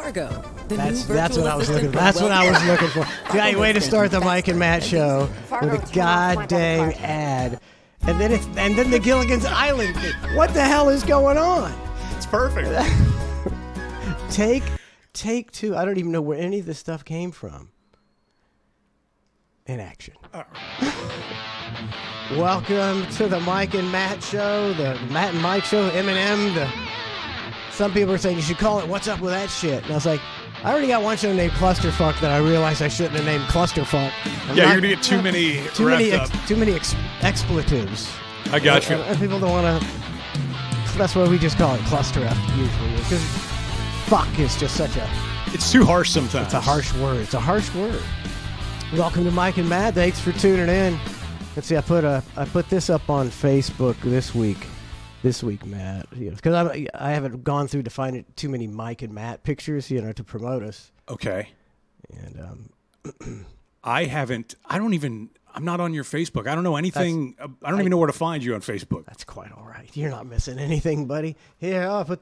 Fargo. The That's what I was looking for. That's what I was looking for. Great way to start the Mike and Matt show with a goddamn ad. And then the Gilligan's Island thing. What the hell is going on? It's perfect. Take two. I don't even know where any of this stuff came from. In action. Welcome to the Mike and Matt show, the Matt and Mike show, Eminem. Some people are saying you should call it What's Up With That Shit. And I was like, I already got one show named Clusterfuck that I realized I shouldn't have named Clusterfuck. You're going to get too many expletives. I got you. And people don't want to... So that's why we just call it Cluster F usually. Because fuck is just such a... It's too harsh sometimes. It's a harsh word. It's a harsh word. Welcome to Mike and Matt. Thanks for tuning in. Let's see, I put this up on Facebook this week. This week, Matt, because I haven't gone through to find too many Mike and Matt pictures, to promote us. Okay. And I'm not on your Facebook. I don't know anything. I don't even know where to find you on Facebook. That's quite all right. You're not missing anything, buddy. Here, I'll put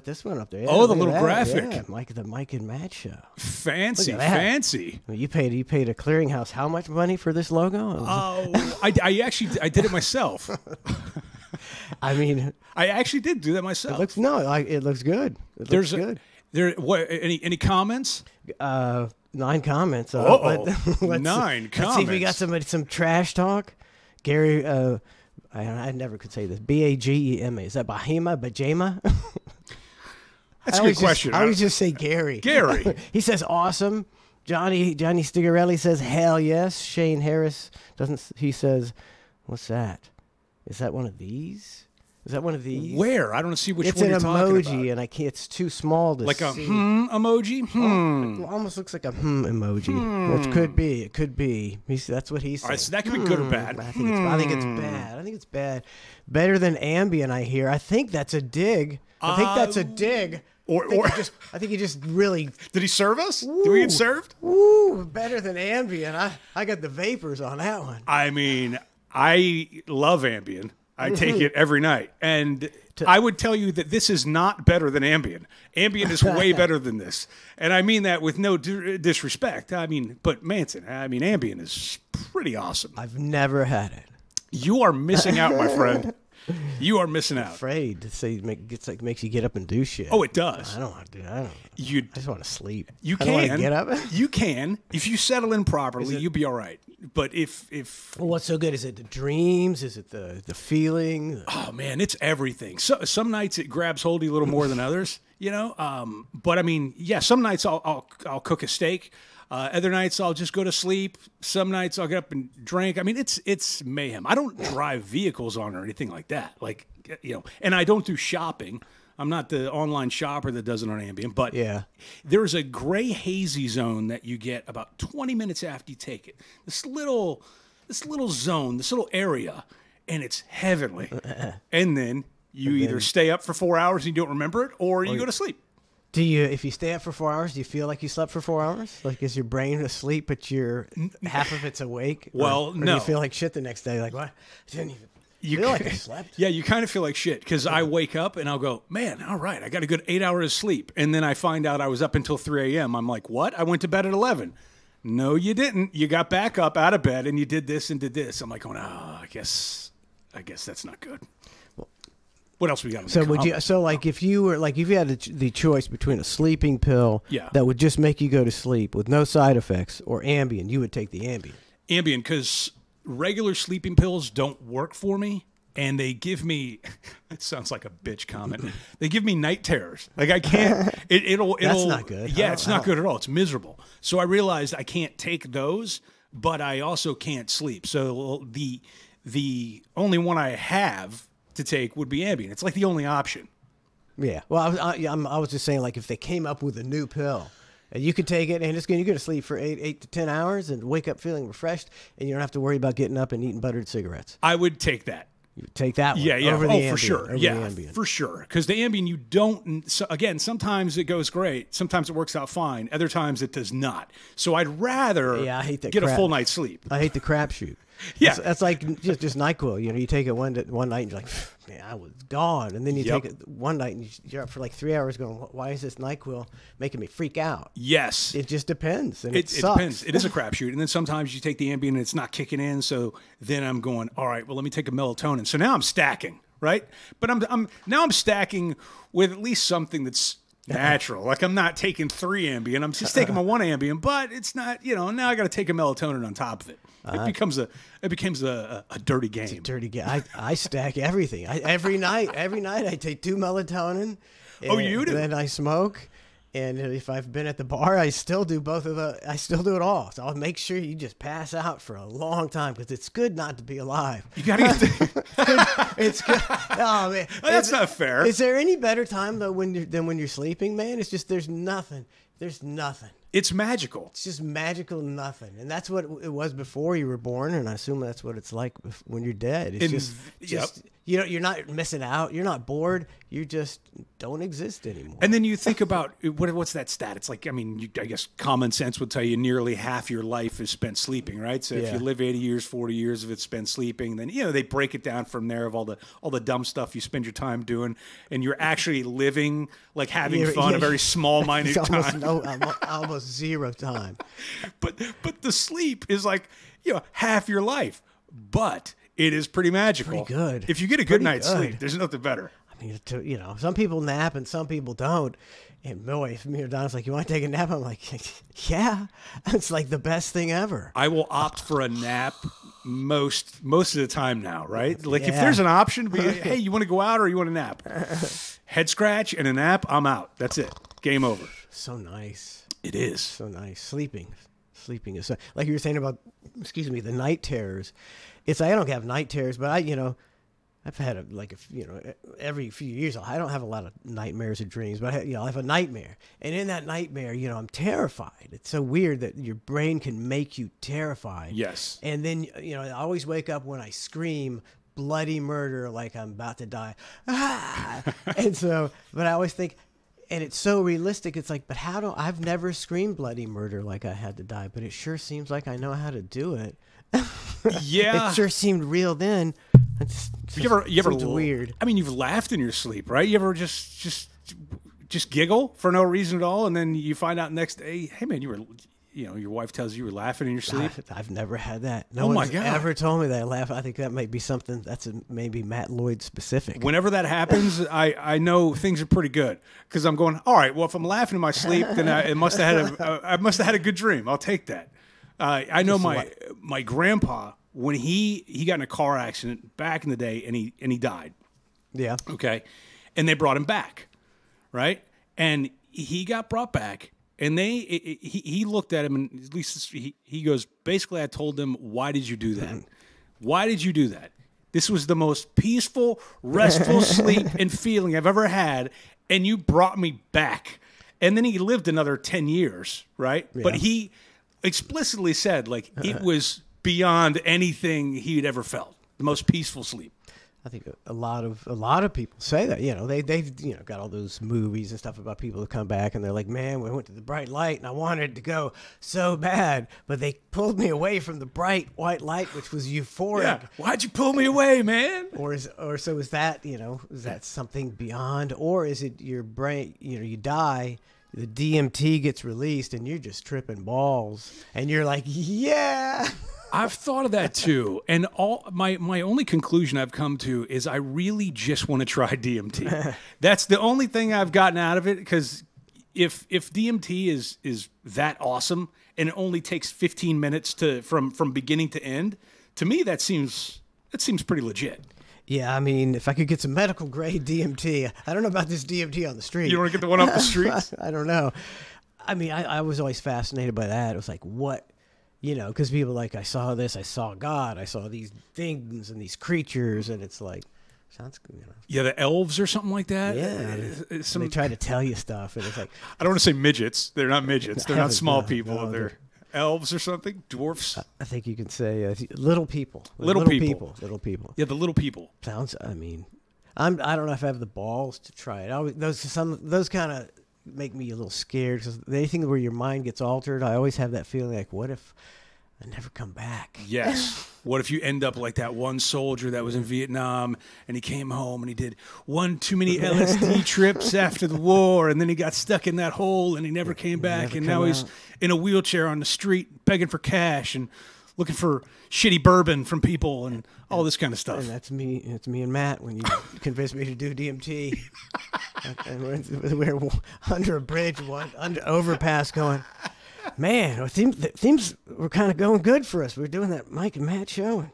this one up there. Yeah, the little graphic. Yeah, the Mike and Matt show. Fancy. You paid a clearinghouse how much money for this logo? I did it myself. I mean, I actually did do that myself. It looks good. Looks good. Any comments? 9 comments. 9 comments. Let's see if we got some trash talk. Gary, I never could say this. Bagema. Is that Bajema? That's a good question. I always just say Gary. Gary. He says awesome. Johnny Stigarelli says hell yes. Shane Harris he says, what's that? Is that one of these? Is that one of these? Where? I don't see which one you're talking about. It's an emoji, and I can't. It's too small to see. Like a emoji? It almost looks like a emoji. Which could be. It could be. That's what he said. All right, so that could be good or bad. I think it's bad. I think it's bad. Better than Ambien, I hear. I think that's a dig. I think he just really... Did he serve us? Did we get served? Ooh, better than Ambien. I got the vapors on that one. I mean... I love Ambien. I take it every night. And I would tell you that this is not better than Ambien. Ambien is way better than this. And I mean that with no disrespect. But Manson, Ambien is pretty awesome. I've never had it. You are missing out, my friend. You are missing out. I'm afraid to say makes you get up and do shit. Oh, it does. I don't want to do that. I just want to sleep. You I can don't want to get up. You can if you settle in properly. You'll be all right. But if what's so good? Is it the dreams? Is it the feeling? Oh man, it's everything. So some nights it grabs hold of you a little more than others, But some nights I'll cook a steak. Other nights I'll just go to sleep. Some nights I'll get up and drink. It's mayhem. I don't drive vehicles on or anything like that. And I don't do shopping. I'm not the online shopper that does it on Ambien. But there's a gray hazy zone that you get about 20 minutes after you take it. This little zone, this little area, and it's heavenly. And then you either stay up for 4 hours and you don't remember it, or you go to sleep. If you stay up for 4 hours, do you feel like you slept for 4 hours? Like, is your brain asleep, but half of it's awake? Well, or no. Do you feel like shit the next day? Like, what? I didn't even feel like I slept. Yeah, you kind of feel like shit because I wake up and I'll go, man, all right, I got a good 8 hours of sleep. And then I find out I was up until 3 a.m. I'm like, what? I went to bed at 11. No, you didn't. You got back up out of bed and you did this and did this. I'm like, I guess that's not good. What else we got? If you had the choice between a sleeping pill that would just make you go to sleep with no side effects or Ambien, you would take the Ambien. Ambien, because regular sleeping pills don't work for me, and they give me. It sounds like a bitch comment. They give me night terrors. Like I can't. It'll. That's not good. Yeah, it's not good at all. It's miserable. So I realized I can't take those, but I also can't sleep. So the only one I have to take would be Ambien. It's like the only option. Yeah. Well, I was just saying, like, if they came up with a new pill and you could take it and you go to sleep for 8 to 10 hours and wake up feeling refreshed, and you don't have to worry about getting up and eating buttered cigarettes. I would take that. You would take that one. Yeah. Over the Ambien, for sure. Yeah, for sure. Because the Ambien, you don't. So again, sometimes it goes great. Sometimes it works out fine. Other times it does not. So I'd rather I hate that get a full night's sleep. I hate the crapshoot. Yeah. That's like just NyQuil. You know, you take it one night and you're like, man, I was gone. And then you Yep. take it one night and you're up for like 3 hours going, why is this NyQuil making me freak out? Yes. It just depends. And it It sucks. depends. It is a crapshoot. And then sometimes you take the Ambien and it's not kicking in. So then I'm going, all right, well, let me take a melatonin. So now I'm stacking, right? But I'm stacking with at least something that's natural. Like I'm not taking 3 Ambien. I'm just taking my 1 Ambien, but it's not, now I got to take a melatonin on top of it. It becomes a dirty game. Dirty guy. I stack everything. Every night I take 2 melatonin. Oh, you do? Then I smoke. And if I've been at the bar, I still do both of the. I still do it all. So I'll make sure you just pass out for a long time because it's good not to be alive. You got to get the, It's good. Oh man, that's not fair. Is there any better time though than when you're sleeping, man? It's just there's nothing. There's nothing. It's magical. It's just magical nothing, and that's what it was before you were born, and I assume that's what it's like when you're dead. It's just you're not missing out. You're not bored. You just don't exist anymore. And then you think about what's that stat? It's like, I mean, I guess common sense would tell you nearly half your life is spent sleeping, right? So if you live 80 years, 40 years of it spent sleeping, then they break it down from there of all the dumb stuff you spend your time doing, and you're actually living, like having fun, a very small-minded time. Almost zero time. But the sleep is like half your life, but it is pretty magical. Pretty good. If you get a good night's sleep, there's nothing better. I mean, some people nap and some people don't. And boy, if me or Donna's like, you want to take a nap? I'm like, yeah. It's like the best thing ever. I will opt for a nap most of the time now, right? Like if Yeah. there's an option to be, hey, you want to go out or you want to nap? Head scratch and a nap, I'm out. That's it. Game over. So nice. It is. So nice. Sleeping is so, like you were saying about, the night terrors. It's I don't have night terrors, but I've had every few years I don't have a lot of nightmares or dreams, but I have a nightmare, and in that nightmare, I'm terrified. It's so weird that your brain can make you terrified. Yes. And then I always wake up when I scream bloody murder like I'm about to die. Ah! And so, but I always think. And it's so realistic. It's like, but I've never screamed bloody murder like I had to die, but it sure seems like I know how to do it. Yeah. It sure seemed real then. You ever weird. I mean, you've laughed in your sleep, right? You ever just giggle for no reason at all, and then you find out next day, hey man, you were, your wife tells you were laughing in your sleep. I've never had that. Oh my one's God. ever told me that I laugh. I think that might be something maybe Matt Lloyd specific. Whenever that happens, I know things are pretty good because I'm going, all right, well, if I'm laughing in my sleep, then I must have had a good dream. I'll take that. I know my grandpa, when he got in a car accident back in the day and he died. Yeah. Okay. And they brought him back. Right. And he got brought back. And he looked at him, and at least he goes, basically, I told him, why did you do that? Why did you do that? This was the most peaceful, restful sleep and feeling I've ever had, and you brought me back. And then he lived another 10 years, right? Yeah. But he explicitly said, like, it was beyond anything he'd ever felt. The most peaceful sleep. I think a lot of people say that. They've got all those movies and stuff about people who come back and they're like, man, we went to the bright light and I wanted to go so bad, but they pulled me away from the bright white light, which was euphoric. Yeah. Why'd you pull me away, man? Is that something beyond, or is it your brain? You die, the DMT gets released, and you're just tripping balls, and you're like, yeah. I've thought of that too, and my only conclusion I've come to is I really just want to try DMT. That's the only thing I've gotten out of it, because if DMT is that awesome and it only takes 15 minutes from beginning to end, to me that seems pretty legit. Yeah, I mean, if I could get some medical grade DMT, I don't know about this DMT on the street. You want to get the one off the streets? I don't know. I mean, I was always fascinated by that. It was like, what? Because people like, I saw this, I saw God, I saw these things and these creatures, and it's like, sounds good. Yeah, the elves or something like that. Yeah, they try to tell you stuff, and it's like, I don't want to say midgets. They're not midgets. They're not small people. No, they're elves or something. Dwarfs. I think you can say little people. Little people. Little people. Yeah, the little people. Sounds. I mean, I don't know if I have the balls to try it. Those kind of make me a little scared, because anything where your mind gets altered, I always have that feeling like, what if and never come back. Yes. What if you end up like that one soldier that was in Vietnam and he came home and he did one too many LSD trips after the war and then he got stuck in that hole and he never came back and now he's in a wheelchair on the street begging for cash and looking for shitty bourbon from people and all this kind of stuff. And that's me. It's me and Matt when you convinced me to do DMT. And we're under a bridge, under overpass, going, man, things were kind of going good for us. We were doing that Mike and Matt show, and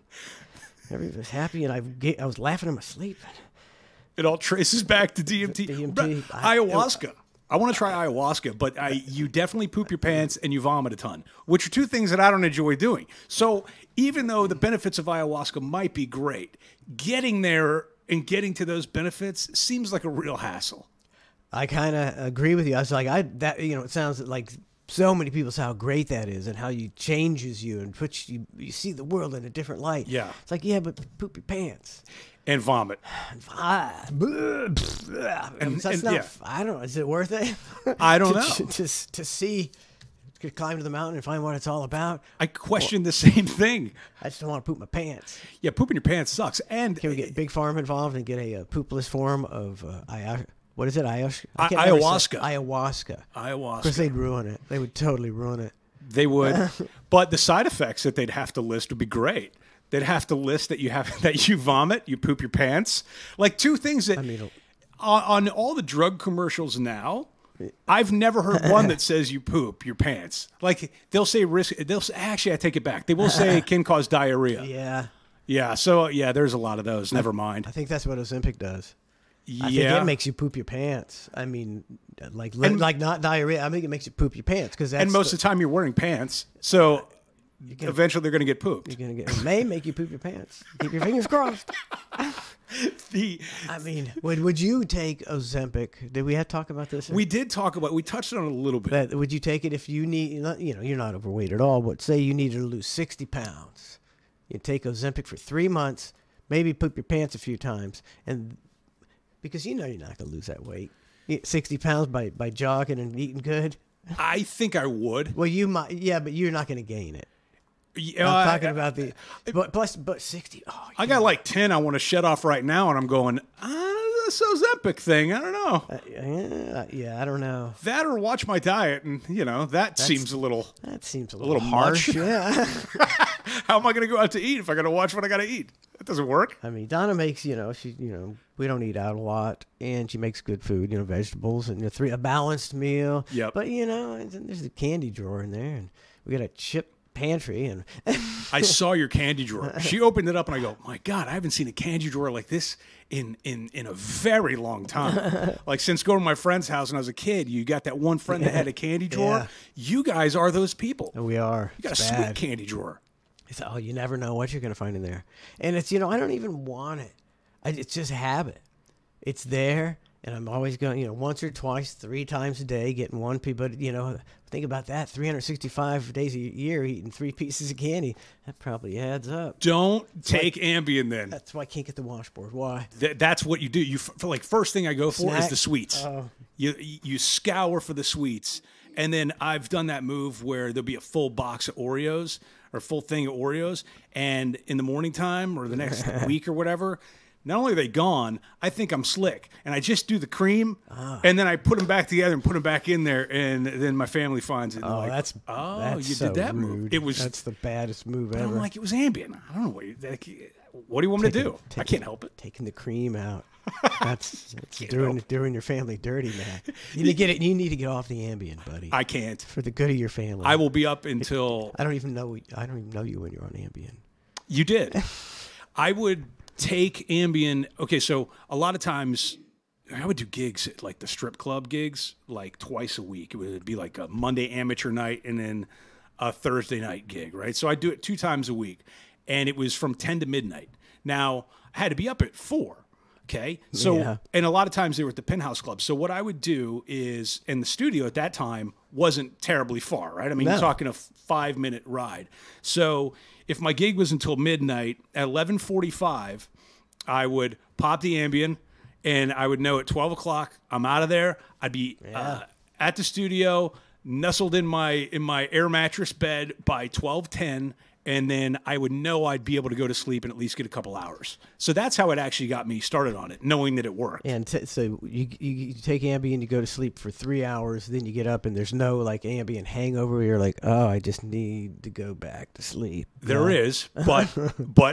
everybody was happy, and I was laughing in my sleep. It all traces back to DMT. Ayahuasca. I want to try ayahuasca, but you definitely poop your pants and you vomit a ton, which are two things that I don't enjoy doing. So even though the benefits of ayahuasca might be great, getting there and getting to those benefits seems like a real hassle. I kind of agree with you. I was like, it sounds like so many people say how great that is and how you changes you and puts you see the world in a different light. Yeah. It's like, yeah, but poop your pants. And vomit. And that's not, yeah. I don't know. Is it worth it? I don't know. To see, to climb to the mountain and find what it's all about. I question the same thing. I just don't want to poop my pants. Yeah, pooping your pants sucks. And can we get Big Farm involved and get a poopless form of what is it? Ayahuasca. Ayahuasca. Ayahuasca. Of course, they'd ruin it. They would totally ruin it. They would. But the side effects that they'd have to list would be great. They'd have to list that you vomit, you poop your pants. Like two things that on all the drug commercials now, I've never heard one that says you poop your pants. Like they'll say actually I take it back. They will say it can cause diarrhea. Yeah. Yeah. So yeah, there's a lot of those. Never mind. I think that's what Ozempic does. Yeah. I think it makes you poop your pants. I mean, like not diarrhea. I think it makes you poop your pants and most of the time you're wearing pants, so eventually they're going to get pooped. It may make you poop your pants. Keep your fingers crossed. I mean, would you take Ozempic? Did we have to talk about this? We did talk about. We touched on it a little bit. Would you take it if you need? You're not overweight at all. But say you needed to lose 60 pounds, you take Ozempic for 3 months, maybe poop your pants a few times, and because you're not going to lose that weight, 60 pounds by jogging and eating good. I think I would. Well, you might, yeah, but you're not going to gain it. Yeah, I'm talking about but 60. Oh, I got like 10 I want to shut off right now, and I'm going, this Ozempic thing, I don't know. Yeah, I don't know. That or watch my diet, and that seems a little harsh. Yeah. How am I going to go out to eat if I got to watch what I got to eat? That doesn't work. I mean, Donna makes, we don't eat out a lot, and she makes good food, vegetables and a balanced meal. Yep. But there's a candy drawer in there, and we got a chip pantry, and I saw your candy drawer. She opened it up, and I go, my God, I haven't seen a candy drawer like this in a very long time. Like since going to my friend's house when I was a kid, you got that one friend that had a candy drawer. Yeah. You guys are those people. We are. You got a sweet candy drawer. You never know what you're going to find in there. And it's, I don't even want it. It's just habit. It's there, and I'm always going, once or twice, 3 times a day, getting one piece. But, think about that, 365 days a year eating 3 pieces of candy. That probably adds up. Don't take Ambien then. That's why I can't get the washboard. Why? That's what you do. First thing I go for is the sweets. Oh. You scour for the sweets. And then I've done that move where there'll be a full box of Oreos or a full thing of Oreos. And in the morning time or the next week or whatever, not only are they gone, I think I'm slick. And I just do the cream, and then I put them back together and put them back in there. And then my family finds it. And that's you so did that rude. move. That's the baddest move ever. I'm like, it was Ambien. I don't know what do you want me to do? I can't help it. Taking the cream out. That's doing your family dirty, man. You need to get it. You need to get off the Ambien, buddy. I can't. For the good of your family. I will be up until I don't even know you when you're on Ambien. You did. I would take Ambien. Okay, so a lot of times I would do gigs at like the strip club gigs like twice a week. It would be like a Monday amateur night and then a Thursday night gig, right? So I do it 2 times a week, and it was from 10 to midnight. Now I had to be up at 4. Okay. So, and a lot of times they were at the Penthouse Club. So what I would do is, and the studio at that time wasn't terribly far, right? I mean, you're talking a 5-minute ride. So if my gig was until midnight, at 11:45, I would pop the Ambien, and I would know at 12 o'clock, I'm out of there. I'd be at the studio. nestled in my air mattress bed by 12:10, and then I would know I'd be able to go to sleep and at least get a couple hours. So that's how it actually got me started on it, knowing that it worked. And so you take Ambien, you go to sleep for 3 hours, then you get up and there's no like Ambien hangover. You're like, oh, I just need to go back to sleep. There is, but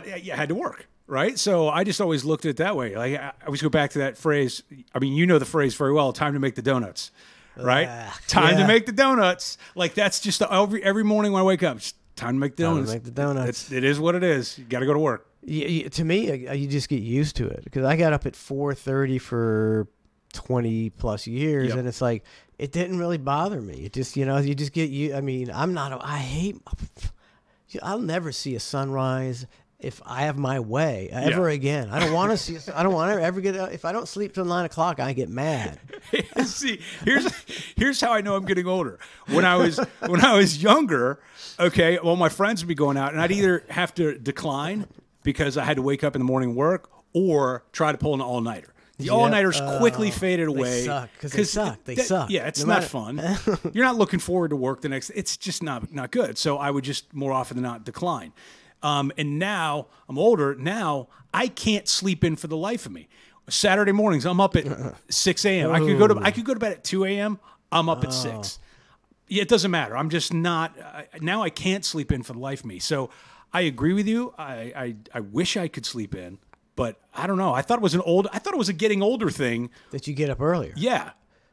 it had to work. Right. So I just always looked at it that way. Like I always go back to that phrase. I mean, you know the phrase very well, time to make the donuts, right? Time to make the donuts. Like that's just every morning when I wake up, just time to make the donuts. Make the donuts. It is what it is. You got to go to work. To me, you just get used to it because I got up at 4:30 for 20 plus years, and it's like it didn't really bother me. It just you just get you. I mean, I'll never see a sunrise if I have my way ever again. I don't want to see. I don't want to ever get. If I don't sleep till 9 o'clock, I get mad. See, here's how I know I'm getting older. When I was younger, okay, well, my friends would be going out, and I'd either have to decline because I had to wake up in the morning and work, or try to pull an all-nighter. The all-nighters quickly faded away. They suck. Yeah, it's not fun. You're not looking forward to work the next. It's just not good. So I would just more often than not decline. And now I'm older. Now I can't sleep in for the life of me. Saturday mornings, I'm up at 6 a.m. I could go to bed at 2 a.m. I'm up at 6. Yeah, it doesn't matter. I'm just not. Now I can't sleep in for the life of me. So I agree with you. I wish I could sleep in, but I don't know. I thought it was a getting older thing that you get up earlier. Yeah,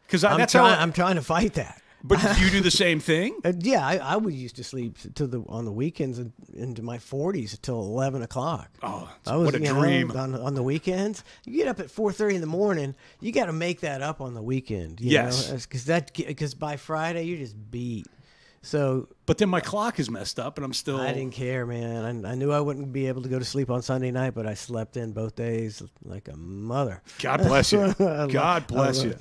because I'm trying to fight that. But do you do the same thing? Yeah, I would used to sleep on the weekends into my 40s until 11 o'clock. Oh, what a dream! On the weekends, you get up at 4:30 in the morning. You got to make that up on the weekend. Yes, because by Friday you're just beat. So, but then my clock is messed up, and I'm still. I didn't care, man. I knew I wouldn't be able to go to sleep on Sunday night, but I slept in both days like a mother. God bless you. God bless you.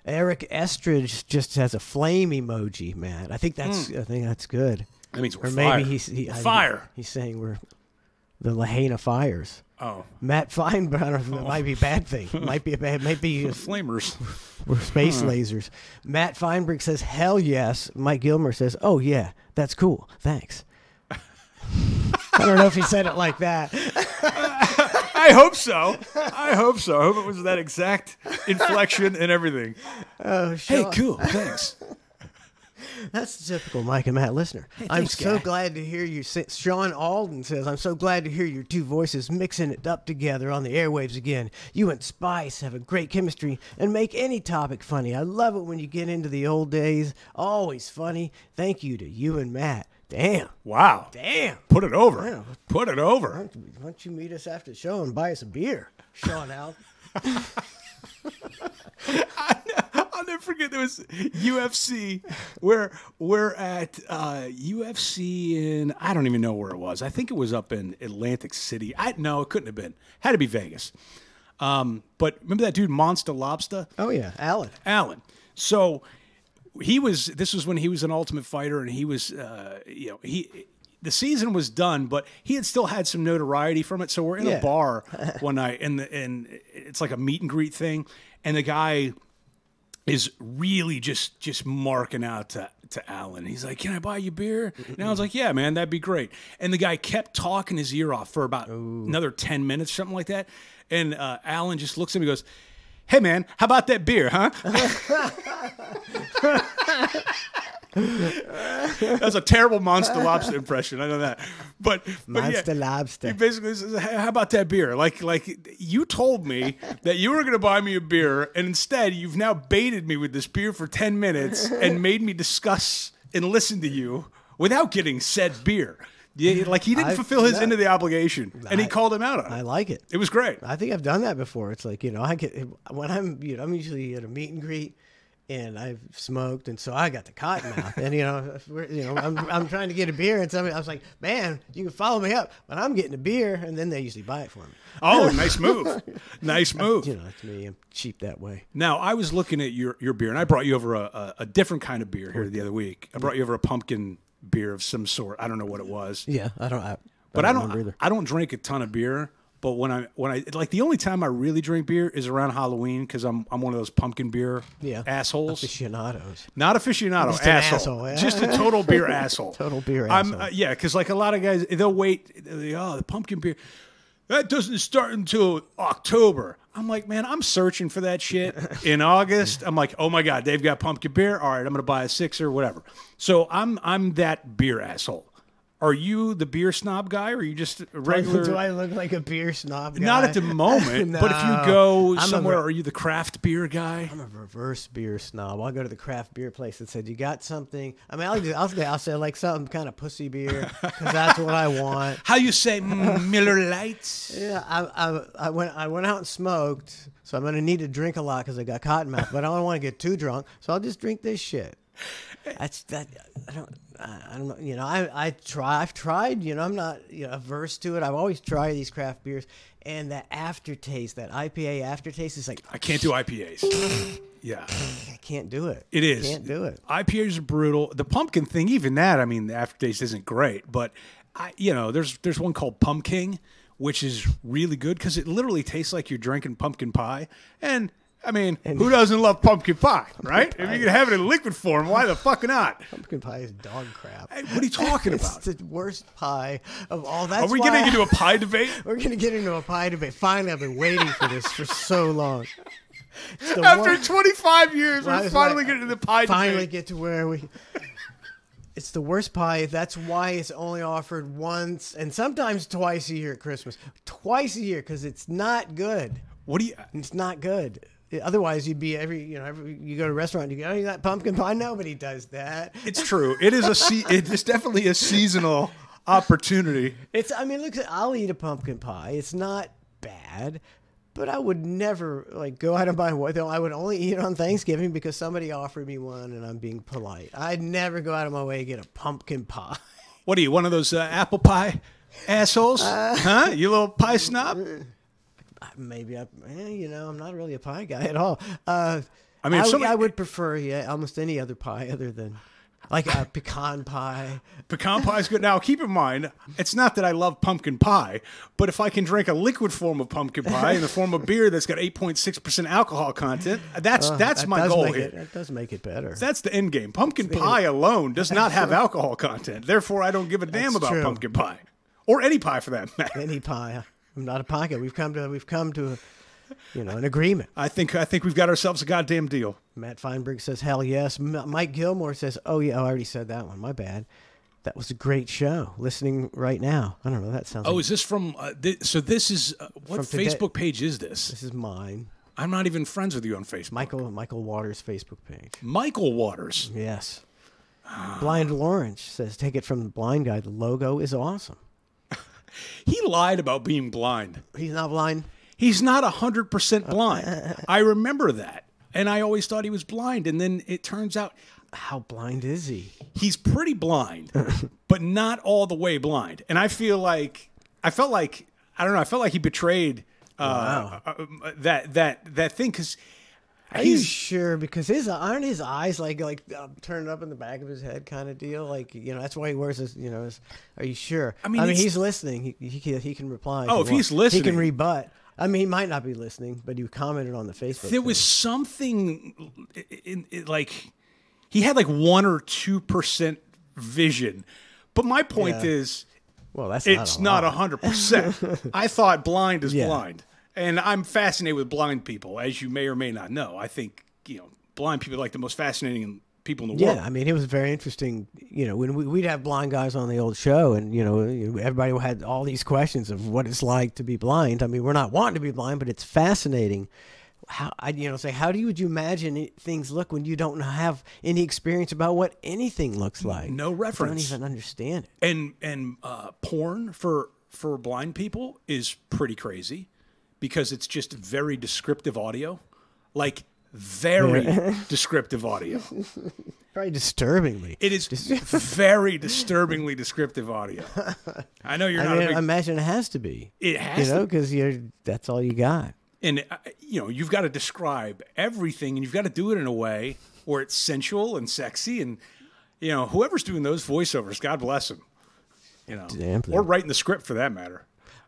Eric Estridge just has a flame emoji, man. I think that's good. That means we're maybe fire. He's saying we're the Lahaina Fires. Oh, Matt Feinberg. That might be a bad thing. Might be flamers. We're space lasers. Matt Feinberg says, "Hell yes." Mike Gilmer says, "Oh yeah, that's cool. Thanks." I don't know if he said it like that. I hope so. I hope it was that exact inflection and everything. Oh, hey, cool. Thanks. That's the typical Mike and Matt listener. Hey, I'm thanks, so guy. glad to hear you. Sean Alden says, I'm so glad to hear your two voices mixing it up together on the airwaves again. You and Spice have a great chemistry and make any topic funny. I love it when you get into the old days. Always funny. Thank you to you and Matt. Damn. Wow. Damn. Put it over. Damn. Put it over. Why don't you meet us after the show and buy us a beer, Sean Alden? I'll never forget there was UFC. We're at UFC in, I don't even know where it was. I think it was up in Atlantic City. No, it couldn't have been. Had to be Vegas. But remember that dude, Monster Lobster? Oh yeah, Alan. So this was when he was an Ultimate Fighter, and he was, the season was done, but he had still had some notoriety from it. So we're in a bar one night, and it's like a meet and greet thing, and the guy is really just marking out to Alan. He's like, "Can I buy you beer?" And I was like, "Yeah, man, that'd be great." And the guy kept talking his ear off for about another 10 minutes, something like that. And Alan just looks at me and goes, "Hey, man, how about that beer, huh?" That's a terrible Monster Lobster impression. I know that, but Monster Lobster. He basically says, "How about that beer? Like you told me that you were going to buy me a beer, and instead you've now baited me with this beer for 10 minutes and made me discuss and listen to you without getting said beer." Yeah, like he didn't fulfill his end of the obligation, and he called him out on it. I like it. It was great. I think I've done that before. It's like, I get when I'm usually at a meet and greet, and I've smoked, and so I got the cotton mouth, and I'm trying to get a beer, and somebody I was like, "Man, you can follow me up," but I'm getting a beer, and then they usually buy it for me. Oh, nice move, nice move. It's me. I'm cheap that way. Now I was looking at your beer, and I brought you over a different kind of beer here the other week. I brought you over a pumpkin beer of some sort. I don't know what it was. Yeah, I don't don't drink a ton of beer, But when I like the only time I really drink beer is around Halloween because I'm one of those pumpkin beer assholes. Aficionados. Not aficionado, Just an asshole. asshole, yeah. Just a total beer asshole. Total beer asshole. Yeah, because like a lot of guys, they'll wait. The pumpkin beer that doesn't start until October. I'm like, man, I'm searching for that shit in August. I'm like, oh my god, they've got pumpkin beer. All right, I'm gonna buy a sixer, whatever. So I'm that beer asshole. Are you the beer snob guy, or are you just a regular? Do I look like a beer snob guy? Not at the moment, No. but if you go I'm somewhere, are you the craft beer guy? I'm a reverse beer snob. I'll go to the craft beer place and say, "You got something?" I mean, I'll say like some kind of pussy beer because that's what I want. How you say Miller Lights? Yeah, I went out and smoked, so I'm gonna need to drink a lot because I got cotton mouth. But I don't want to get too drunk, so I'll just drink this shit. That's that. I don't know. You know, I've tried. You know, I'm not averse to it. I've always tried these craft beers, and that aftertaste, that IPA aftertaste, is like I can't do IPAs. Yeah, I can't do it. it is. Can't do it. IPAs are brutal. The pumpkin thing, even that, I mean, the aftertaste isn't great, but there's one called Pumpkin, which is really good because it literally tastes like you're drinking pumpkin pie. And I mean, who doesn't love pumpkin pie, right? If you can have it in liquid form, why the fuck not? Pumpkin pie is dog crap. Hey, what are you talking about? It's the worst pie of all. That's Are we why getting into a pie debate? We're going to get into a pie debate. Finally, I've been waiting for this for so long. It's the After worst- 25 years, Well, I we're was finally like, getting to the pie finally debate. get to where we. It's the worst pie. That's why it's only offered once and sometimes twice a year at Christmas. Twice a year because it's not good. What do you? It's not good. Otherwise, you'd be every you go to a restaurant, you go, oh, you got pumpkin pie. Nobody does that. It's true. It is it is definitely a seasonal opportunity. I mean, look, I'll eat a pumpkin pie. It's not bad, but I would never go out and buy one. I would only eat it on Thanksgiving because somebody offered me one, and I'm being polite. I'd never go out of my way to get a pumpkin pie. What are you, one of those apple pie assholes? Huh? You little pie snob? Maybe I'm not really a pie guy at all. I mean, I would prefer almost any other pie other than like a pecan pie. Pecan pie is good. Now, keep in mind, it's not that I love pumpkin pie, but if I can drink a liquid form of pumpkin pie in the form of beer that's got 8.6% alcohol content, that's my goal here. That does make it better. That's the end game. Pumpkin pie alone does not have alcohol content. Therefore, I don't give a damn That's about true. pumpkin pie or any pie for that matter. Any pie. I'm not a pie guy. We've come to an agreement. I think we've got ourselves a goddamn deal. Matt Feinberg says, hell yes. Mike Gilmore says, oh, yeah, I already said that one. My bad. That was a great show. Listening right now. I don't know. That sounds Oh, is this from, so this is, what From today. Facebook page is this? This is mine. I'm not even friends with you on Facebook. Michael Waters' Facebook page. Michael Waters. Yes. Blind Lawrence says, take it from the blind guy. The logo is awesome. He lied about being blind. He's not blind. He's not 100% blind. I remember that. And I always thought he was blind. And then it turns out How blind is he? he's pretty blind, but not all the way blind. And I felt like he betrayed that thing because Are you sure? Because aren't his eyes like turned up in the back of his head kind of deal? That's why he wears his. Are you sure? I mean, he's listening. He can reply. Oh, if he's listening. he can rebut. I mean, he might not be listening, but you commented on the Facebook. There was something like he had like 1 or 2% vision. But my point is, well, it's not 100%. I thought blind is Yeah. blind. And I'm fascinated with blind people, as you may or may not know. I think, blind people are like the most fascinating people in the world. Yeah, I mean, it was very interesting. When we'd have blind guys on the old show, and everybody had all these questions of what it's like to be blind. I mean, we're not wanting to be blind, but it's fascinating. How would you imagine things look when you don't have any experience about what anything looks like? No reference. You don't even understand it. And porn for blind people is pretty crazy because it's just very descriptive audio, like very descriptive audio. Probably disturbingly. It is very disturbingly descriptive audio. I know you're not. I imagine it has to be. It has to, because that's all you got. and you've got to describe everything, and you've got to do it in a way where it's sensual and sexy, and whoever's doing those voiceovers, God bless them. Damn thing. Or writing the script for that matter.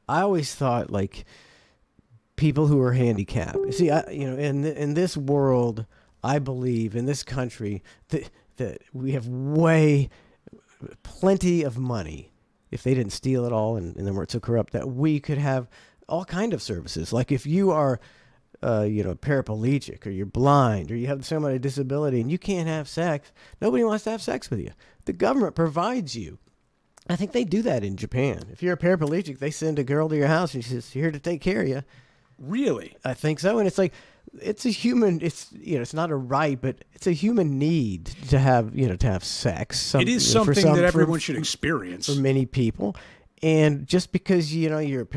I always thought like people who are handicapped. See, in this world, I believe in this country that we have plenty of money. If they didn't steal it all and then weren't so corrupt, that we could have all kind of services. Like if you are, paraplegic, or you're blind, or you have some kind of disability and you can't have sex, nobody wants to have sex with you. The government provides you. I think they do that in Japan. If you're a paraplegic, they send a girl to your house and she's here to take care of you. Really? I think so. And it's like, it's a human, it's not a right, but it's a human need to have sex. It is something that everyone should experience. For many people. And just because, you're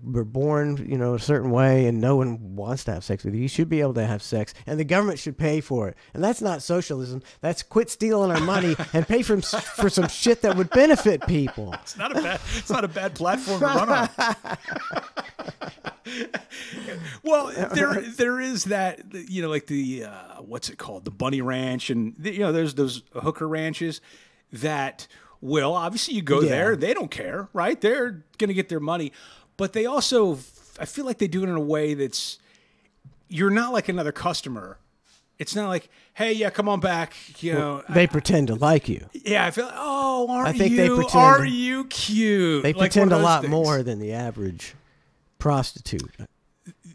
we're born, a certain way and no one wants to have sex with you, you should be able to have sex. And the government should pay for it. And that's not socialism. That's quit stealing our money and pay for some shit that would benefit people. It's not a bad platform to run on. Well, there is that, like the, what's it called? The bunny ranch. And, there's those hooker ranches that... Well, obviously you go there. They don't care, right? They're going to get their money. But they also, I feel like they do it in a way that's, you're not like another customer. It's not like, hey, yeah, come on back. They pretend to like you. Yeah, I feel like, oh, aren't you cute? They pretend a lot more than the average prostitute.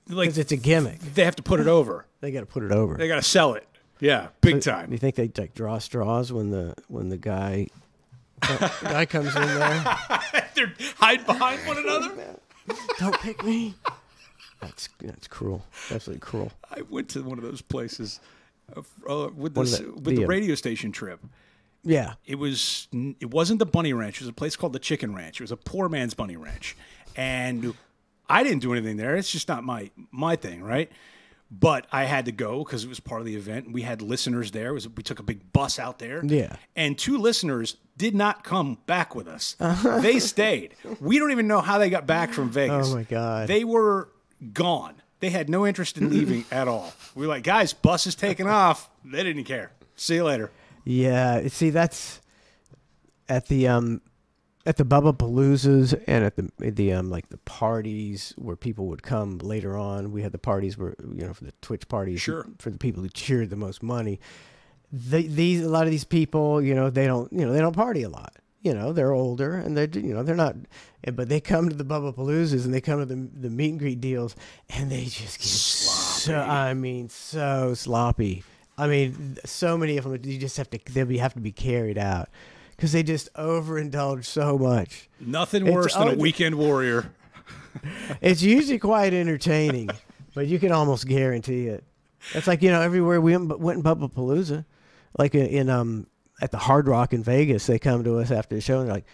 Because it's a gimmick. They have to put it over. They got to put it over. They got to sell it. Yeah, big time. Do you think they like draw straws when the guy... guy comes in there. They're hide behind one another. Don't pick me. That's cruel. Absolutely cruel. I went to one of those places with the radio station trip. Yeah. It wasn't the bunny ranch. It was a place called the Chicken Ranch. It was a poor man's bunny ranch. And I didn't do anything there. It's just not my thing, right? But I had to go because it was part of the event. We had listeners there. We took a big bus out there. Yeah. And 2 listeners did not come back with us. They stayed. We don't even know how they got back from Vegas. Oh, my God. They were gone. They had no interest in leaving at all. We were like, guys, bus is taking off. They didn't care. See you later. Yeah. See, that's at the Bubba Paloozas and at the parties where people would come later on. We had the parties where for the Twitch parties, sure, for the people who cheered the most money. A lot of these people, they don't party a lot. They're older and they're not, but they come to the Bubba Paloozas and they come to the meet and greet deals and they just get so sloppy. So many of them you just have to be carried out. Because they just overindulge so much. Nothing worse than a weekend warrior. It's usually quite entertaining, but you can almost guarantee it. It's like, everywhere we went in Bubba Palooza, like at the Hard Rock in Vegas, they come to us after the show and they're like,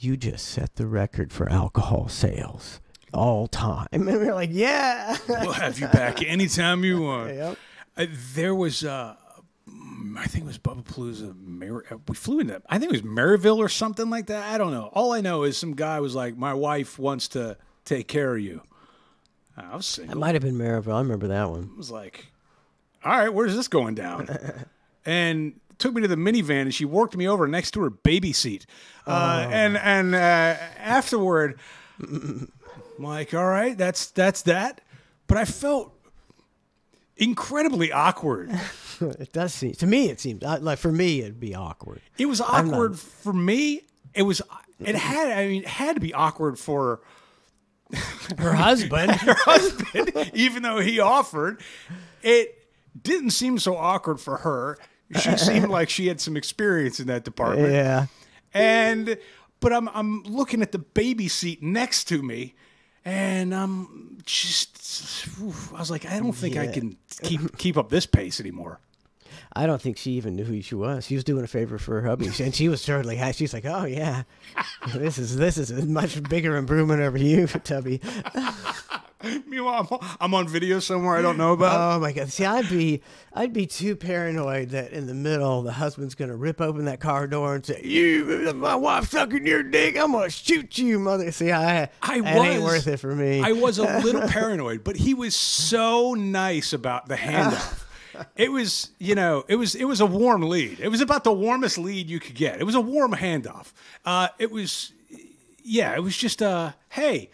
you just set the record for alcohol sales all time. And we're like, yeah. We'll have you back anytime you want. Yep. There was... I think it was Bubba Palooza. We flew into, I think it was Maryville or something like that. I don't know. All I know is some guy was like, my wife wants to take care of you. I was single. It might have been Maryville. I remember that one. I was like, all right, where's this going down? And took me to the minivan, and she worked me over next to her baby seat. And afterward, I'm like, all right, that's that. But I felt incredibly awkward. It does seem, to me, it seems like for me, it'd be awkward. It was awkward for me. It had to be awkward for her husband. Even though he offered. It didn't seem so awkward for her. She seemed like she had some experience in that department. Yeah. But I'm looking at the baby seat next to me, and I'm just, I was like, I don't think I can keep up this pace anymore. I don't think she even knew who she was. She was doing a favor for her hubby, and she was totally happy. She's like, "Oh yeah, this is a much bigger improvement over you, Tubby." Meanwhile, I'm on video somewhere I don't know about. Oh my God! See, I'd be too paranoid that in the middle the husband's gonna rip open that car door and say, "You, my wife sucking your dick. I'm gonna shoot you, mother." See, it ain't worth it for me. I was a little paranoid, but he was so nice about the handoff. It was, it was a warm lead. It was about the warmest lead you could get. It was a warm handoff. It was just, hey,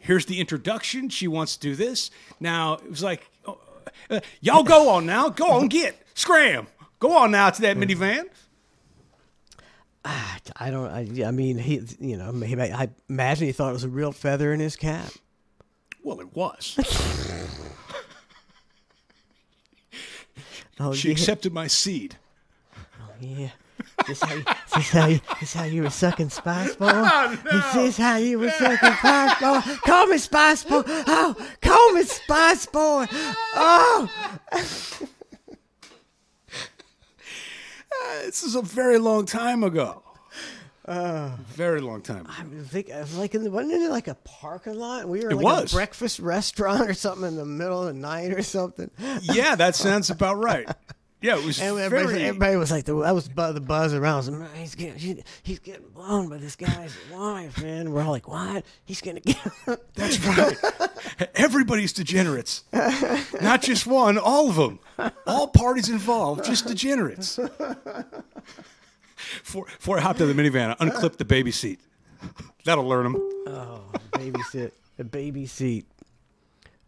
Here's the introduction. She wants to do this. Now, it was like, y'all go on now. Go on, scram. Go on now to that minivan. I don't. I mean, maybe I imagine he thought it was a real feather in his cap. Well, it was. Oh, She accepted my seed. Oh, yeah. This how you were sucking Spice Boy? Oh, no. Is this how you were sucking Spice Boy? Call me Spice Boy. Oh, call me Spice Boy. Oh. This is a very long time ago. Very long time ago. I think like wasn't it like a parking lot? We were It like was. a breakfast restaurant or something in the middle of the night or something. Yeah, that sounds about right. Yeah, it was And everybody was like, that was the buzz around. I was like, "Man, he's getting blown by this guy's wife, man." We're all like, "What? He's gonna get?" That's right. Everybody's degenerates. Not just one, all of them. All parties involved, just degenerates. Before I hopped out of the minivan, I unclipped the baby seat. That'll learn them. Oh, a baby seat.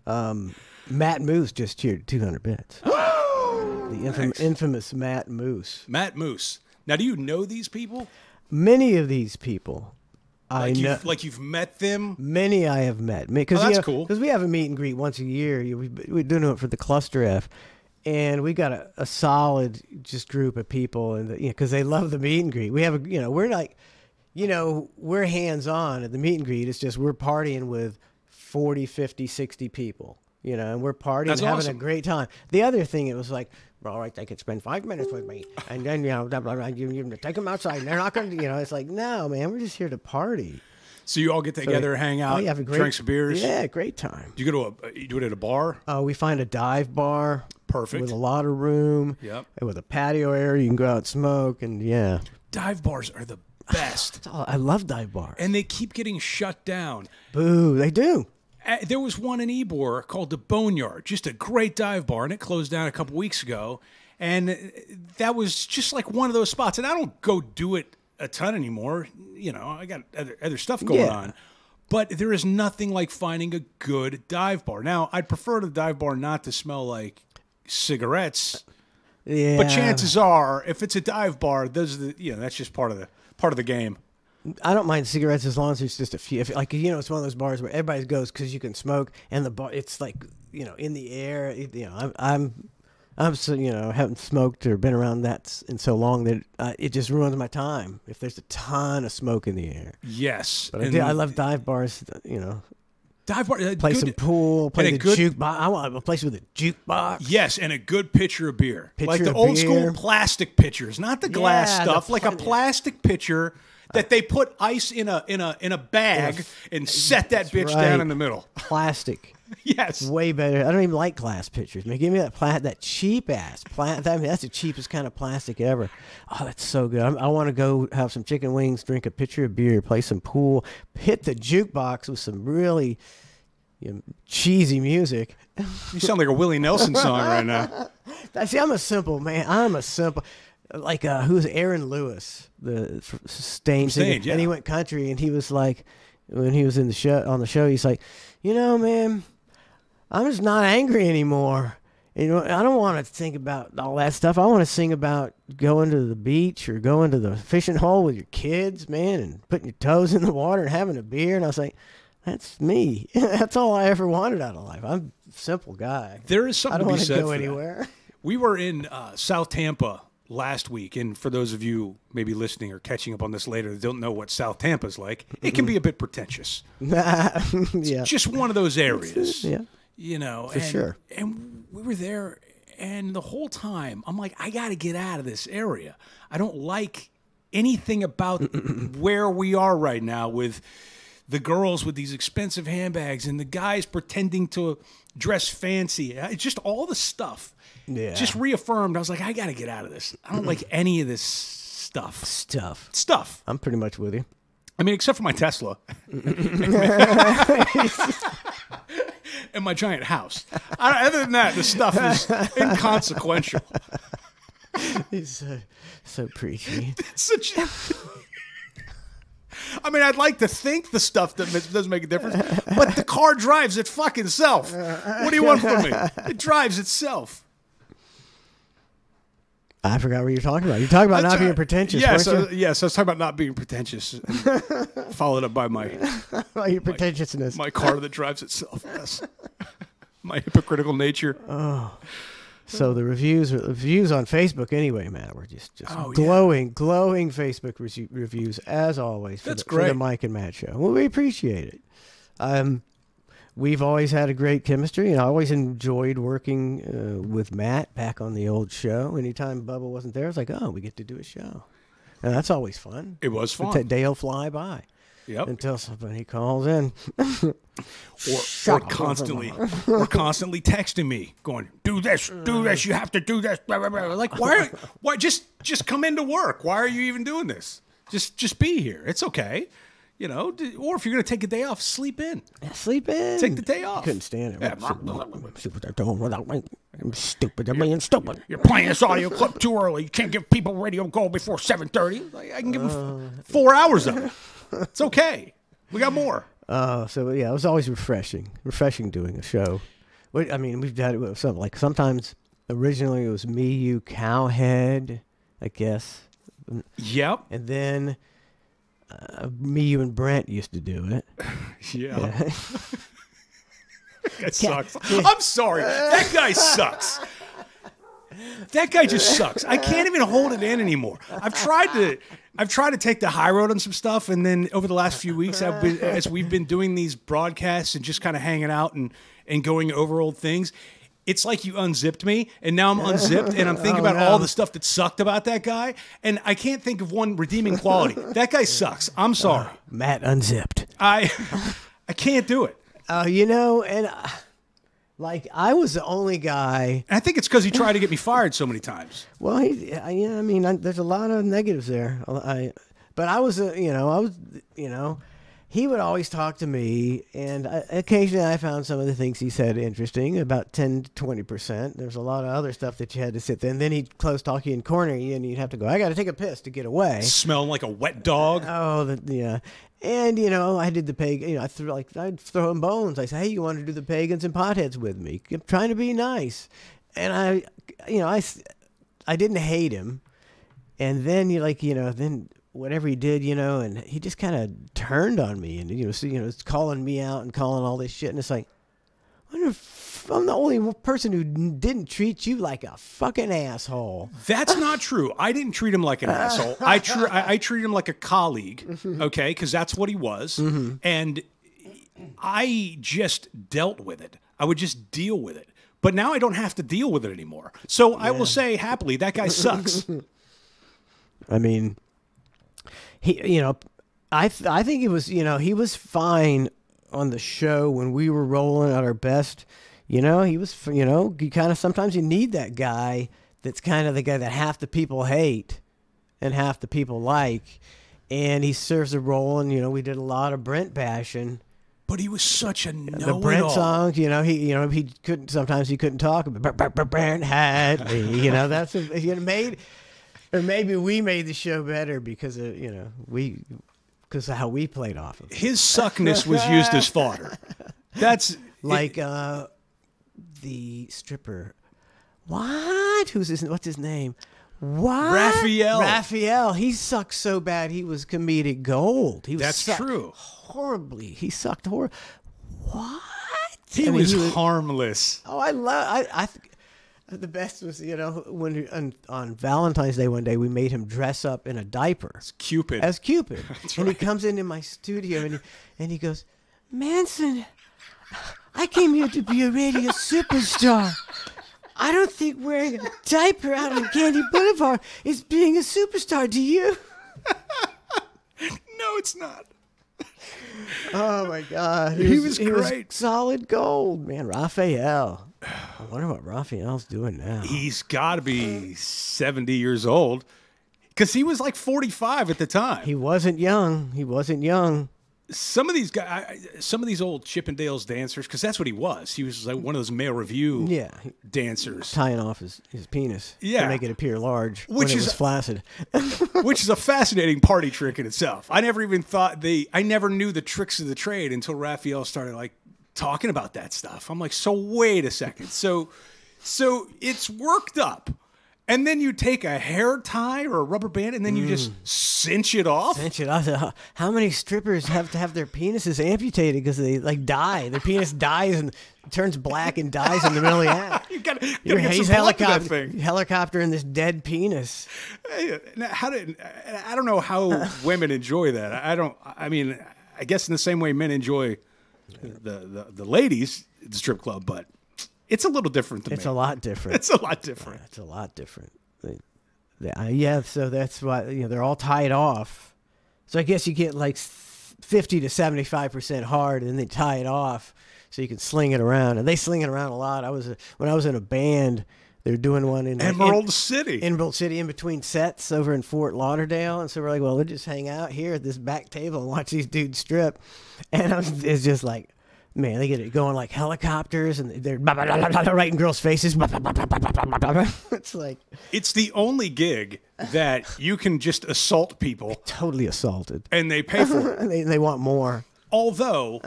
Matt Moose just cheered 200 bits. The infamous Matt Moose. Matt Moose. Now, do you know these people? Many of these people, I know. Like you've met them? Many I have met. That's cool. Because we have a meet and greet once a year. We're doing it for the Cluster F. And we got a solid just group of people, and because they love the meet and greet. We have we're like, we're hands on at the meet and greet. It's just we're partying with 40, 50, 60 people, and we're partying, That's having awesome. a great time. The other thing, it was like, all right, they could spend 5 minutes with me, and then you take them outside, and they're not going to, it's like, no, man, we're just here to party. So you all get together, hang out, have a great, drink some beers? Yeah, great time. Do you go to you do it at a bar? We find a dive bar. Perfect. With a lot of room. Yep. And with a patio area, you can go out and smoke, and yeah. Dive bars are the best. I love dive bars. And they keep getting shut down. Boo, they do. There was one in Ybor called the Boneyard, just a great dive bar, and it closed down a couple weeks ago. And that was just like one of those spots. And I don't go do it a ton anymore. I got other stuff going on. But there is nothing like finding a good dive bar. Now, I'd prefer the dive bar not to smell like cigarettes. Yeah. But chances are, if it's a dive bar, that's just part of the game. I don't mind cigarettes as long as it's just a few. It's one of those bars where everybody goes because you can smoke, and the bar, it's like, in the air. I'm so, haven't smoked or been around that in so long that it just ruins my time if there's a ton of smoke in the air. Yes. But I love dive bars, Dive bar. Play some pool, play the good jukebox. I want a place with a jukebox. Yes, and a good pitcher of beer. Like Pitcher the of old beer. school plastic pitchers, not the glass Yeah, stuff, the like a plastic pitcher that they put ice in a bag and set that bitch right. down in the middle. Plastic. Yes. Way better. I don't even like glass pitchers. Man, give me that cheap ass plastic. That's the cheapest kind of plastic ever. Oh, that's so good. I want to go have some chicken wings, drink a pitcher of beer, play some pool, hit the jukebox with some really cheesy music. You sound like a Willie Nelson song right now. See, I'm a simple man. Like who's Aaron Lewis, the Stain singer, yeah. and he went country, and he was like, when he was on the show, he's like, man, I'm just not angry anymore. I don't want to think about all that stuff. I want to sing about going to the beach or going to the fishing hole with your kids, man, and putting your toes in the water and having a beer. And I was like, that's me. That's all I ever wanted out of life. I'm a simple guy. There is something I don't to be want to said go for anywhere. that. We were in South Tampa last week, and for those of you maybe listening or catching up on this later that don't know what South Tampa's like, it can be a bit pretentious. Yeah. Just one of those areas. Yeah. For sure. And we were there, and the whole time I'm like, I got to get out of this area. I don't like anything about where we are right now with the girls with these expensive handbags and the guys pretending to dress fancy. It's just all the stuff. Yeah. Just reaffirmed. I was like, I got to get out of this. I don't like any of this stuff. Stuff. I'm pretty much with you. I mean, except for my Tesla. And my giant house. Other than that, the stuff is inconsequential. He's so preachy. I mean, I'd like to think the stuff that doesn't make a difference, but the car drives it fucking self. What do you want from me? It drives itself. I forgot what you're talking about. You're talking about not being pretentious. Yes, weren't you? yes. I was talking about not being pretentious, and followed up by Your pretentiousness. my car that drives itself. Yes, my hypocritical nature. So the reviews on Facebook anyway, man, were just glowing Facebook reviews as always for, That's for the great. Mike and Matt show. Well, we appreciate it. We've always had a great chemistry, and I always enjoyed working with Matt back on the old show. Anytime Bubba wasn't there, I was like, oh, we get to do a show. And that's always fun. It was fun. The day will fly by. Yep. Until somebody calls in. or constantly constantly texting me going, do this, you have to do this, blah, blah, blah. Like, why just come into work? Why are you even doing this? Just be here. It's okay. You know, or if you're going to take a day off, sleep in. Sleep in. Take the day off. Couldn't stand it. Yeah. I'm stupid. I'm being stupid. You're playing this audio clip too early. You can't give people radio gold before 7:30. Like, I can give them 4 hours of it. It's okay. We got more. So yeah, it was always refreshing doing a show. I mean, we've done it with something like sometimes originally it was me, you, Cowhead, I guess. Yep. And then me, you, and Brent used to do it. Yeah. That sucks. I'm sorry. That guy sucks. That guy just sucks. I can't even hold it in anymore. I've tried to take the high road on some stuff, and then over the last few weeks, as we've been doing these broadcasts and just kind of hanging out and going over old things, it's like you unzipped me, and now I'm unzipped, and I'm thinking about all the stuff that sucked about that guy, and I can't think of one redeeming quality. That guy sucks. I'm sorry. Matt unzipped. I can't do it. You know, and like I was the only guy. And I think it's because he tried to get me fired so many times. Well, there's a lot of negatives there. But I was, he would always talk to me, and occasionally I found some of the things he said interesting, about 10 to 20%. There's a lot of other stuff that you had to sit there, and then he'd close talk you and corner you, and you'd have to go, I got to take a piss to get away. Smelling like a wet dog. Yeah. And, I did the pagan, I'd throw him bones. I say, hey, you want to do the pagans and potheads with me? I'm trying to be nice. And I didn't hate him. And then then whatever he did, and he just kind of turned on me and, it's calling me out and calling all this shit. And it's like, I wonder if I'm the only person who didn't treat you like a fucking asshole. That's not true. I didn't treat him like an asshole. I treated him like a colleague, okay, because that's what he was. Mm-hmm. And I just dealt with it. I would just deal with it. But now I don't have to deal with it anymore. So yeah. I will say happily, that guy sucks. I mean, I think he was fine on the show when we were rolling at our best. He was, you kind of, sometimes you need that guy that's kind of the guy that half the people hate and half the people like. And he serves a role, and, we did a lot of Brent bashing. But he was such a know-it-all. The Brent songs, he couldn't, sometimes he couldn't talk. Brent had me, that's, made, or maybe we made the show better because of, because of how we played off of it. His suckness was used as fodder. That's like, the stripper. What? What's his name? What? Raphael. He sucked so bad he was comedic gold. That's true. Horribly. He sucked horribly. What? He was harmless. Oh, I the best was, when on Valentine's Day one day we made him dress up in a diaper. As Cupid. That's and right. He comes into my studio and he goes, Manson, I came here to be a radio superstar. I don't think wearing a diaper out on Candy Boulevard is being a superstar. Do you? No, it's not. Oh, my God. He was great. Was solid gold, man. Raphael. I wonder what Raphael's doing now. He's got to be 70 years old because he was like 45 at the time. He wasn't young. some of these guys, some of these old Chippendales dancers, because that's what he was. He was like one of those male review dancers. Tying off his penis to make it appear large when it was flaccid. Which is a fascinating party trick in itself. I never even I never knew the tricks of the trade until Raphael started like talking about that stuff. I'm like, so wait a second. So it's worked up. And then you take a hair tie or a rubber band and then you just cinch it off? Cinch it off. How many strippers have to have their penises amputated because they like die? Their penis dies and turns black and dies in the middle of the act. you gotta get some blood to that thing. Helicopter in this dead penis. Now, I don't know how women enjoy that. I mean, I guess in the same way men enjoy the ladies at the strip club, but it's a little different to me. It's a lot different. It's a lot different. It's a lot different. Yeah, so that's why they're all tied off. So I guess you get like 50 to 75% hard, and then they tie it off so you can sling it around. And they sling it around a lot. When I was in a band, they're doing one in Emerald City. Emerald City, in between sets over in Fort Lauderdale. And so we're like, well, we'll just hang out here at this back table and watch these dudes strip. And it's just like, man, they get it going like helicopters, and they're right in girls' faces. It's like... It's the only gig that you can just assault people. Totally assaulted. And they pay for it. They want more. Although,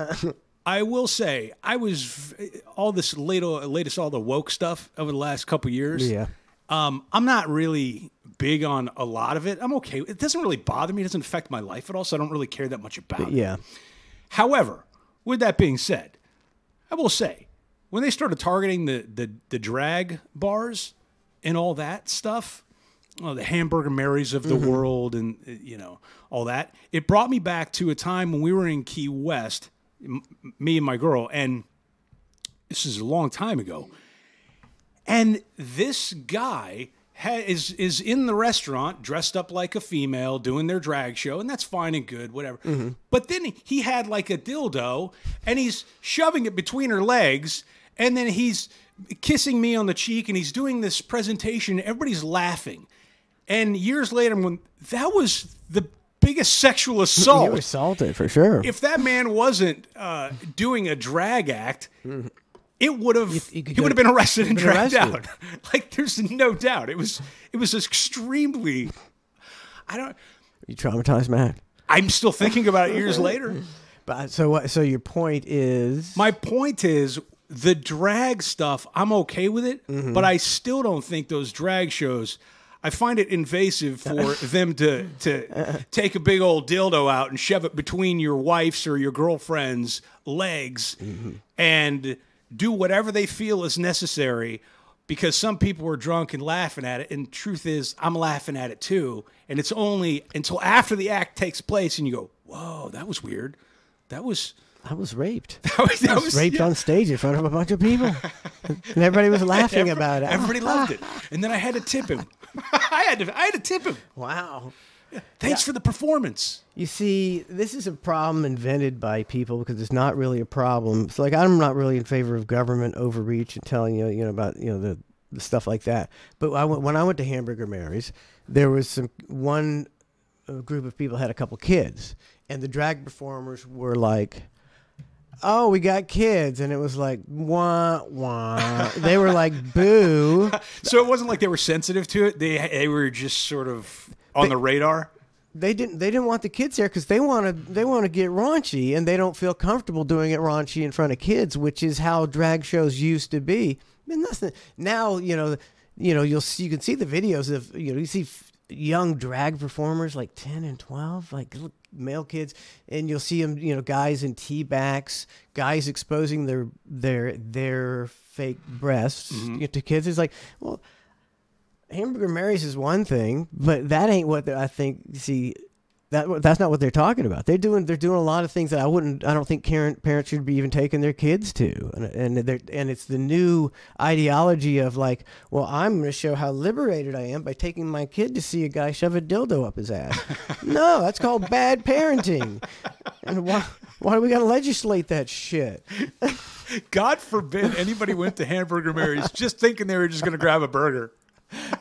I will say, I was... all this latest all the woke stuff over the last couple years. Yeah. I'm not really big on a lot of it. I'm okay. It doesn't really bother me. It doesn't affect my life at all, so I don't really care that much about it. Yeah. However... with that being said, I will say, when they started targeting the drag bars and all that stuff, the Hamburger Marys of the world and, all that, it brought me back to a time when we were in Key West, me and my girl, and this is a long time ago. And this guy is in the restaurant dressed up like a female doing their drag show, and that's fine and good, whatever. But then he had like a dildo, and he's shoving it between her legs, and then he's kissing me on the cheek, and he's doing this presentation. Everybody's laughing. And years later, when that was the biggest sexual assault. You were assaulted, for sure. If that man wasn't doing a drag act... it would have he would have been arrested and dragged out. Like, there's no doubt. It was extremely. Are you traumatized, Matt? I'm still thinking about it years later. But so your point is? My point is the drag stuff. I'm okay with it, but I still don't think those drag shows. I find it invasive for them to take a big old dildo out and shove it between your wife's or your girlfriend's legs and do whatever they feel is necessary, because some people were drunk and laughing at it. And truth is, I'm laughing at it too. And it's only until after the act takes place and you go, whoa, that was weird. I was raped. I was raped on stage in front of a bunch of people. And everybody was laughing about it. Everybody loved it. And then I had to tip him. I had to tip him. Wow. Thanks for the performance. You see, this is a problem invented by people because it's not really a problem. It's like, I'm not really in favor of government overreach and telling you, about the stuff like that. But when I went to Hamburger Mary's, there was one group of people had a couple kids, and the drag performers were like, "Oh, we got kids," and it was like, wah wah. They were like, "Boo!" So it wasn't like they were sensitive to it. They were just sort of on the radar. They didn't want the kids there because they want to get raunchy, and they don't feel comfortable doing it raunchy in front of kids, which is how drag shows used to be. I mean, now you can see the videos of you see young drag performers like 10 and 12, like male kids, and you'll see them, guys in tea backs, guys exposing their fake breasts to kids. It's like, well, Hamburger Mary's is one thing, but that ain't what I think. See, that's not what they're talking about. They're doing a lot of things that I don't think parents should be even taking their kids to, and it's the new ideology of like, well, I'm going to show how liberated I am by taking my kid to see a guy shove a dildo up his ass. No, that's called bad parenting. And why do we got to legislate that shit? God forbid anybody went to Hamburger Mary's just thinking they were just going to grab a burger.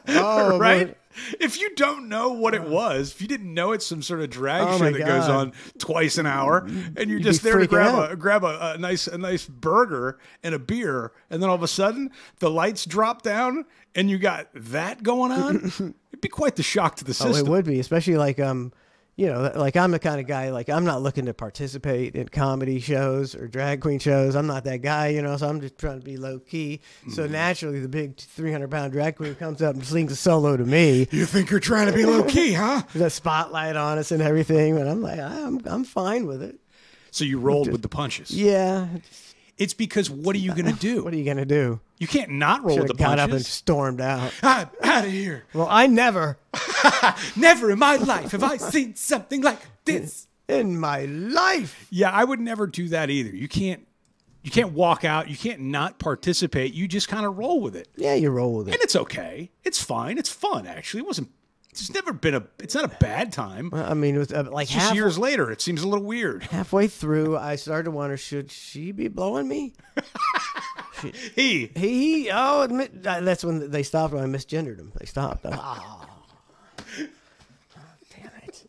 Oh, right? If you don't know what it was, if you didn't know it's some sort of drag Oh show my that God. goes on twice an hour, and you're You'd just be there to freaking grab a nice burger and a beer, and then all of a sudden the lights drop down and you got that going on, it'd be quite the shock to the Oh, system. it would be, especially like like I'm the kind of guy, like I'm not looking to participate in comedy shows or drag queen shows. I'm not that guy, so I'm just trying to be low key. So naturally, the big 300-pound drag queen comes up and sings a solo to me. You think you're trying to be low key, huh? There's a spotlight on us and everything, and I'm like, I'm fine with it. So you rolled with the punches. Yeah. It's because what are you going to do? What are you gonna do? You can't not roll with Should've the got up and punches. stormed out. I'm out of here. Well, I never Never in my life have I seen something like this. in my life. Yeah, I would never do that either. You can't walk out. You can't not participate. You just kind of roll with it. Yeah, you roll with it. And it's okay. It's fine. It's fun, actually. It's not a bad time. I mean, it was like It's just years later. It seems a little weird. halfway through, I started to wonder, should she be blowing me? That's when they stopped when I misgendered him. They stopped. Oh, damn it.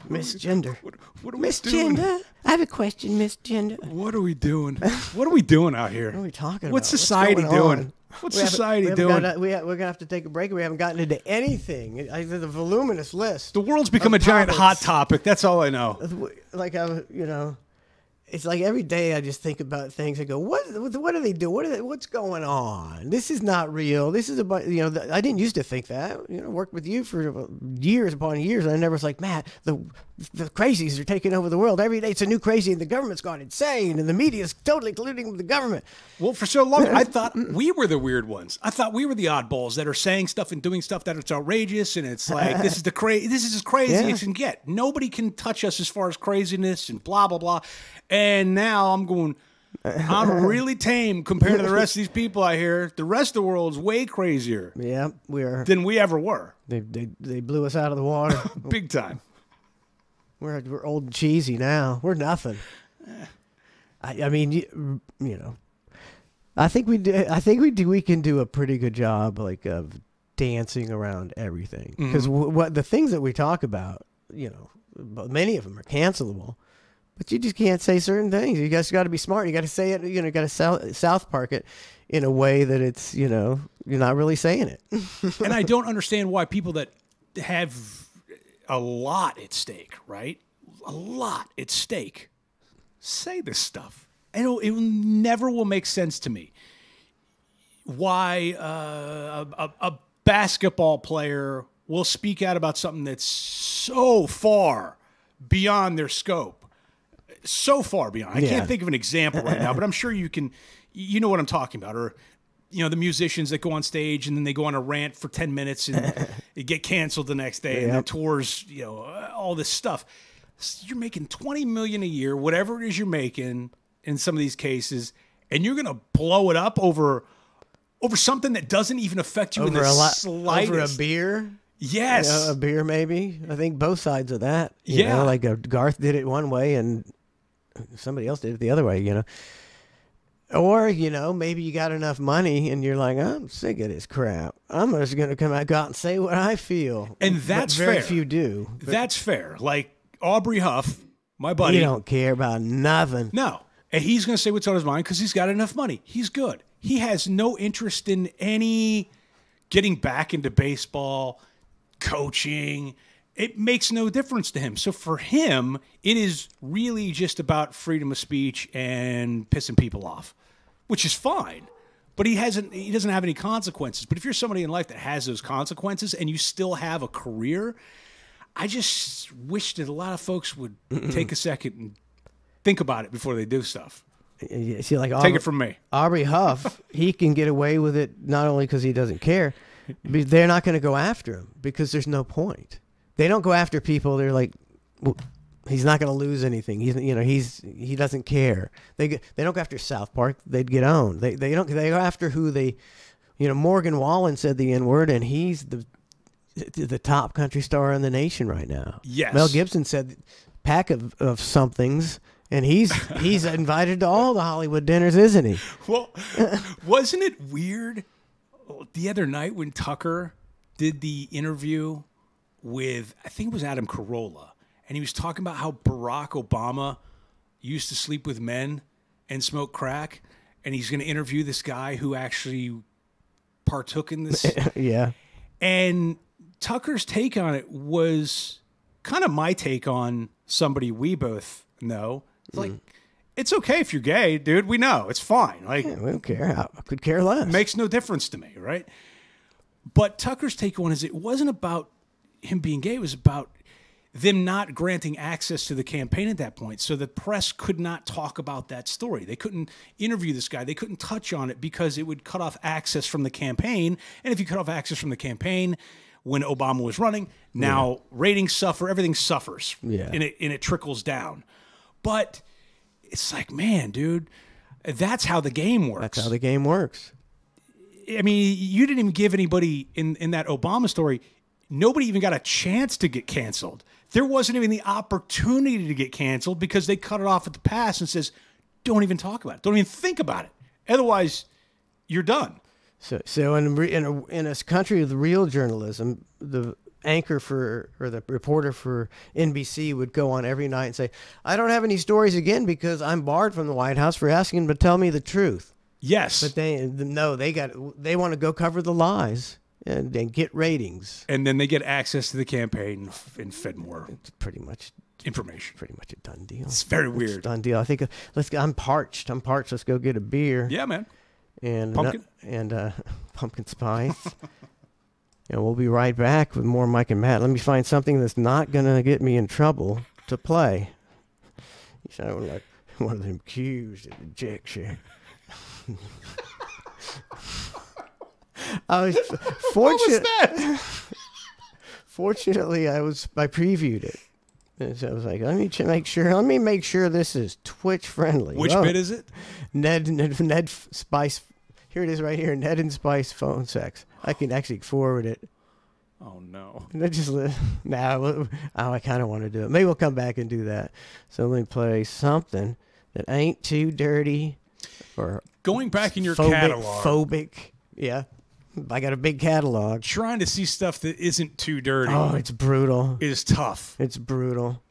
Misgender. What are we doing? Misgender. I have a question, Misgender. What are we doing? What are we doing out here? What are we talking What's about? society going doing? on? What's We haven't- society we haven't doing? we're going to have to take a break. We haven't gotten into anything. The voluminous list. The world's become a of giant hot topics. topic. That's all I know. Like it's like every day I just think about things. I go, what do they do? What's going on? This is not real. This is about I didn't used to think that. Worked with you for years upon years, and I never was like, Matt, the crazies are taking over the world. Every day it's a new crazy, and the government's gone insane, and the media's totally colluding with the government. Well, for so long, I thought we were the weird ones. I thought we were the oddballs that are saying stuff and doing stuff that it's outrageous, and it's like this is as crazy Yeah. as you can get. Nobody can touch us as far as craziness and blah blah blah. And now I'm really tame compared to the rest of these people I hear. The rest of the world's way crazier Yeah, than we ever were. they blew us out of the water. Big time. We're old and cheesy now. We're nothing. I mean, I think we do. I think we can do a pretty good job, like of dancing around everything. Because what the things that we talk about, many of them are cancelable. But you just can't say certain things. You guys got to be smart. You got to say it. You got to South Park it in a way that it's you're not really saying it. And I don't understand why people that have a lot at stake, right? A lot at stake, say this stuff. It never will make sense to me why a basketball player will speak out about something that's so far beyond their scope. So far beyond. I can't think of an example right now, but I'm sure you can. You know what I'm talking about, or the musicians that go on stage and then they go on a rant for 10 minutes and they get canceled the next day and their tours, all this stuff. You're making $20 million a year, whatever it is you're making in some of these cases, and you're going to blow it up over something that doesn't even affect you in the slightest. Over a beer. Yes, A beer maybe. I think both sides of that. Yeah. Like Garth did it one way and somebody else did it the other way. Or maybe you got enough money and you're like, I'm sick of this crap. I'm just going to come out and say what I feel. And that's very fair. few do. That's fair. Like Aubrey Huff, my buddy. You don't care about nothing. No. And he's going to say what's on his mind because he's got enough money. He's good. He has no interest in any getting back into baseball, coaching. It makes no difference to him. So for him, it is really just about freedom of speech and pissing people off, which is fine. But he doesn't have any consequences. But if you're somebody in life that has those consequences and you still have a career, I just wish that a lot of folks would take a second and think about it before they do stuff. You see, like Take it from me. Aubrey Huff, he can get away with it not only because he doesn't care, but they're not going to go after him because there's no point. They don't go after people. They're like, well, he's not going to lose anything. He doesn't care. They don't go after South Park. They'd get owned. They go after who they, Morgan Wallen said the N-word, and he's the top country star in the nation right now. Yes. Mel Gibson said pack of somethings, and he's invited to all the Hollywood dinners, isn't he? Well, wasn't it weird the other night when Tucker did the interview with, I think it was Adam Carolla, and he was talking about how Barack Obama used to sleep with men and smoke crack, and he's going to interview this guy who actually partook in this. Yeah. And Tucker's take on it was kind of my take on somebody we both know. It's like, it's okay if you're gay, dude. We know. It's fine. Like, Yeah, we don't care. I could care less. makes no difference to me, right? But Tucker's take on it is it wasn't about him being gay. It was about them not granting access to the campaign at that point. So the press could not talk about that story. They couldn't interview this guy. They couldn't touch on it because it would cut off access from the campaign. And if you cut off access from the campaign when Obama was running, now ratings suffer, everything suffers. Yeah. And it trickles down. But it's like, man, dude, that's how the game works. That's how the game works. I mean, you didn't even give anybody in that Obama story, nobody even got a chance to get canceled. There wasn't even the opportunity to get canceled because they cut it off at the pass and says, don't even talk about it. Don't even think about it. Otherwise, you're done. So in a country of the real journalism, the anchor or the reporter for NBC would go on every night and say, I don't have any stories again because I'm barred from the White House for asking them to tell me the truth. Yes. But they want to go cover the lies and get ratings. And then they get access to the campaign and fed more It's pretty much information. Pretty much a done deal. It's very weird. It's a done deal. I think I'm parched. Let's go get a beer. Yeah, man. And Pumpkin? Pumpkin spice. And we'll be right back with more Mike and Matt. Let me find something that's not going to get me in trouble to play. You sound like one of them cues at the jack shack. I was fortunate. What was that? Fortunately, I previewed it. And so I was like, let me make sure this is Twitch friendly. Which bit is it? Ned Spice. Here it is right here. Ned and Spice phone sex. I can actually forward it. Oh no. I kind of want to do it. Maybe we'll come back and do that. So let me play something that ain't too dirty or Going back in your catalog. Phobic. Yeah. I got a big catalog. Trying to see stuff that isn't too dirty. Oh, it's brutal. Is tough. It's brutal.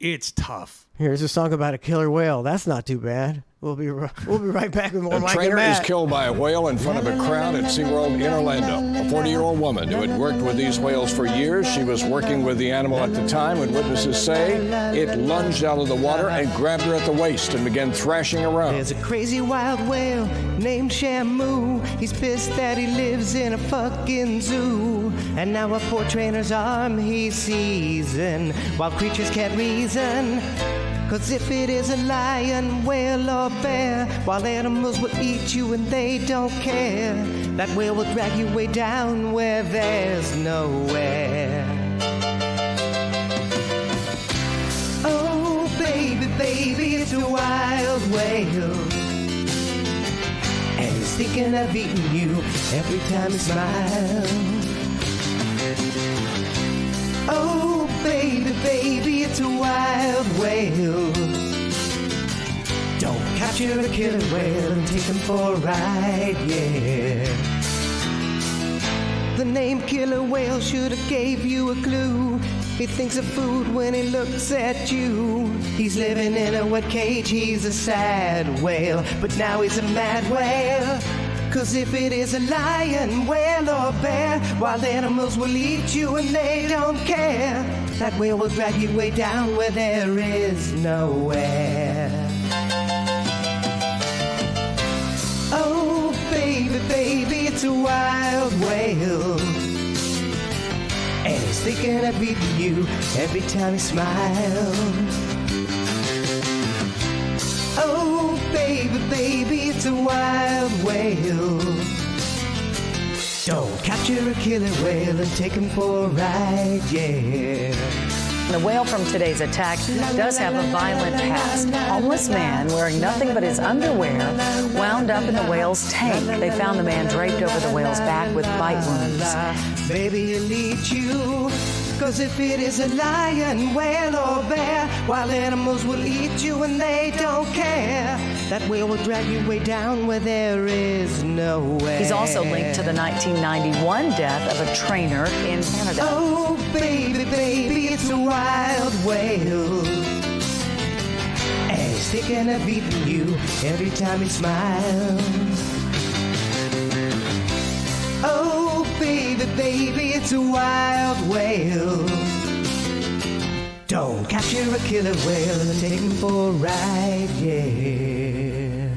It's tough. Here's a song about a killer whale. That's not too bad. We'll be right back with more Mike and trainer Matt. is killed by a whale in front of a crowd at SeaWorld in Orlando. A 40-year-old woman who had worked with these whales for years. She was working with the animal at the time when witnesses say it lunged out of the water and grabbed her at the waist and began thrashing around. There's a crazy wild whale named Shamu. He's pissed that he lives in a fucking zoo. And now a poor trainer's arm he's seizing, while creatures can't reason. 'Cause if it is a lion, whale, or bear, wild animals will eat you and they don't care. That whale will drag you way down where there's nowhere. Oh, baby, baby, it's a wild whale. And he's thinking of eating you every time he smiles. Oh, baby, baby, it's a wild whale. Don't capture a killer whale and take him for a ride, yeah. The name killer whale should have gave you a clue. He thinks of food when he looks at you. He's living in a wet cage, he's a sad whale, but now he's a mad whale. 'Cause if it is a lion, whale, or bear, wild animals will eat you and they don't care. That whale will drag you way down where there is nowhere. Oh, baby, baby, it's a wild whale. And he's thinking of eating you every time he smiles. Oh, baby, baby, it's a wild whale. Don't capture a killer whale and take him for a ride, yeah. The whale from today's attack does have a violent past. A homeless man wearing nothing but his underwear wound up in the whale's tank. They found the man draped over the whale's back with bite wounds. Baby, he'll eat you 'Cause if it is a lion, whale, or bear, wild animals will eat you and they don't care. That whale will drag you way down where there is nowhere. He's also linked to the 1991 death of a trainer in Canada. Oh, baby, baby, it's a wild whale. And he's thinking of eating you every time he smiles. Oh, baby, baby, it's a wild whale. Don't capture a killer whale and take him for a ride, yeah.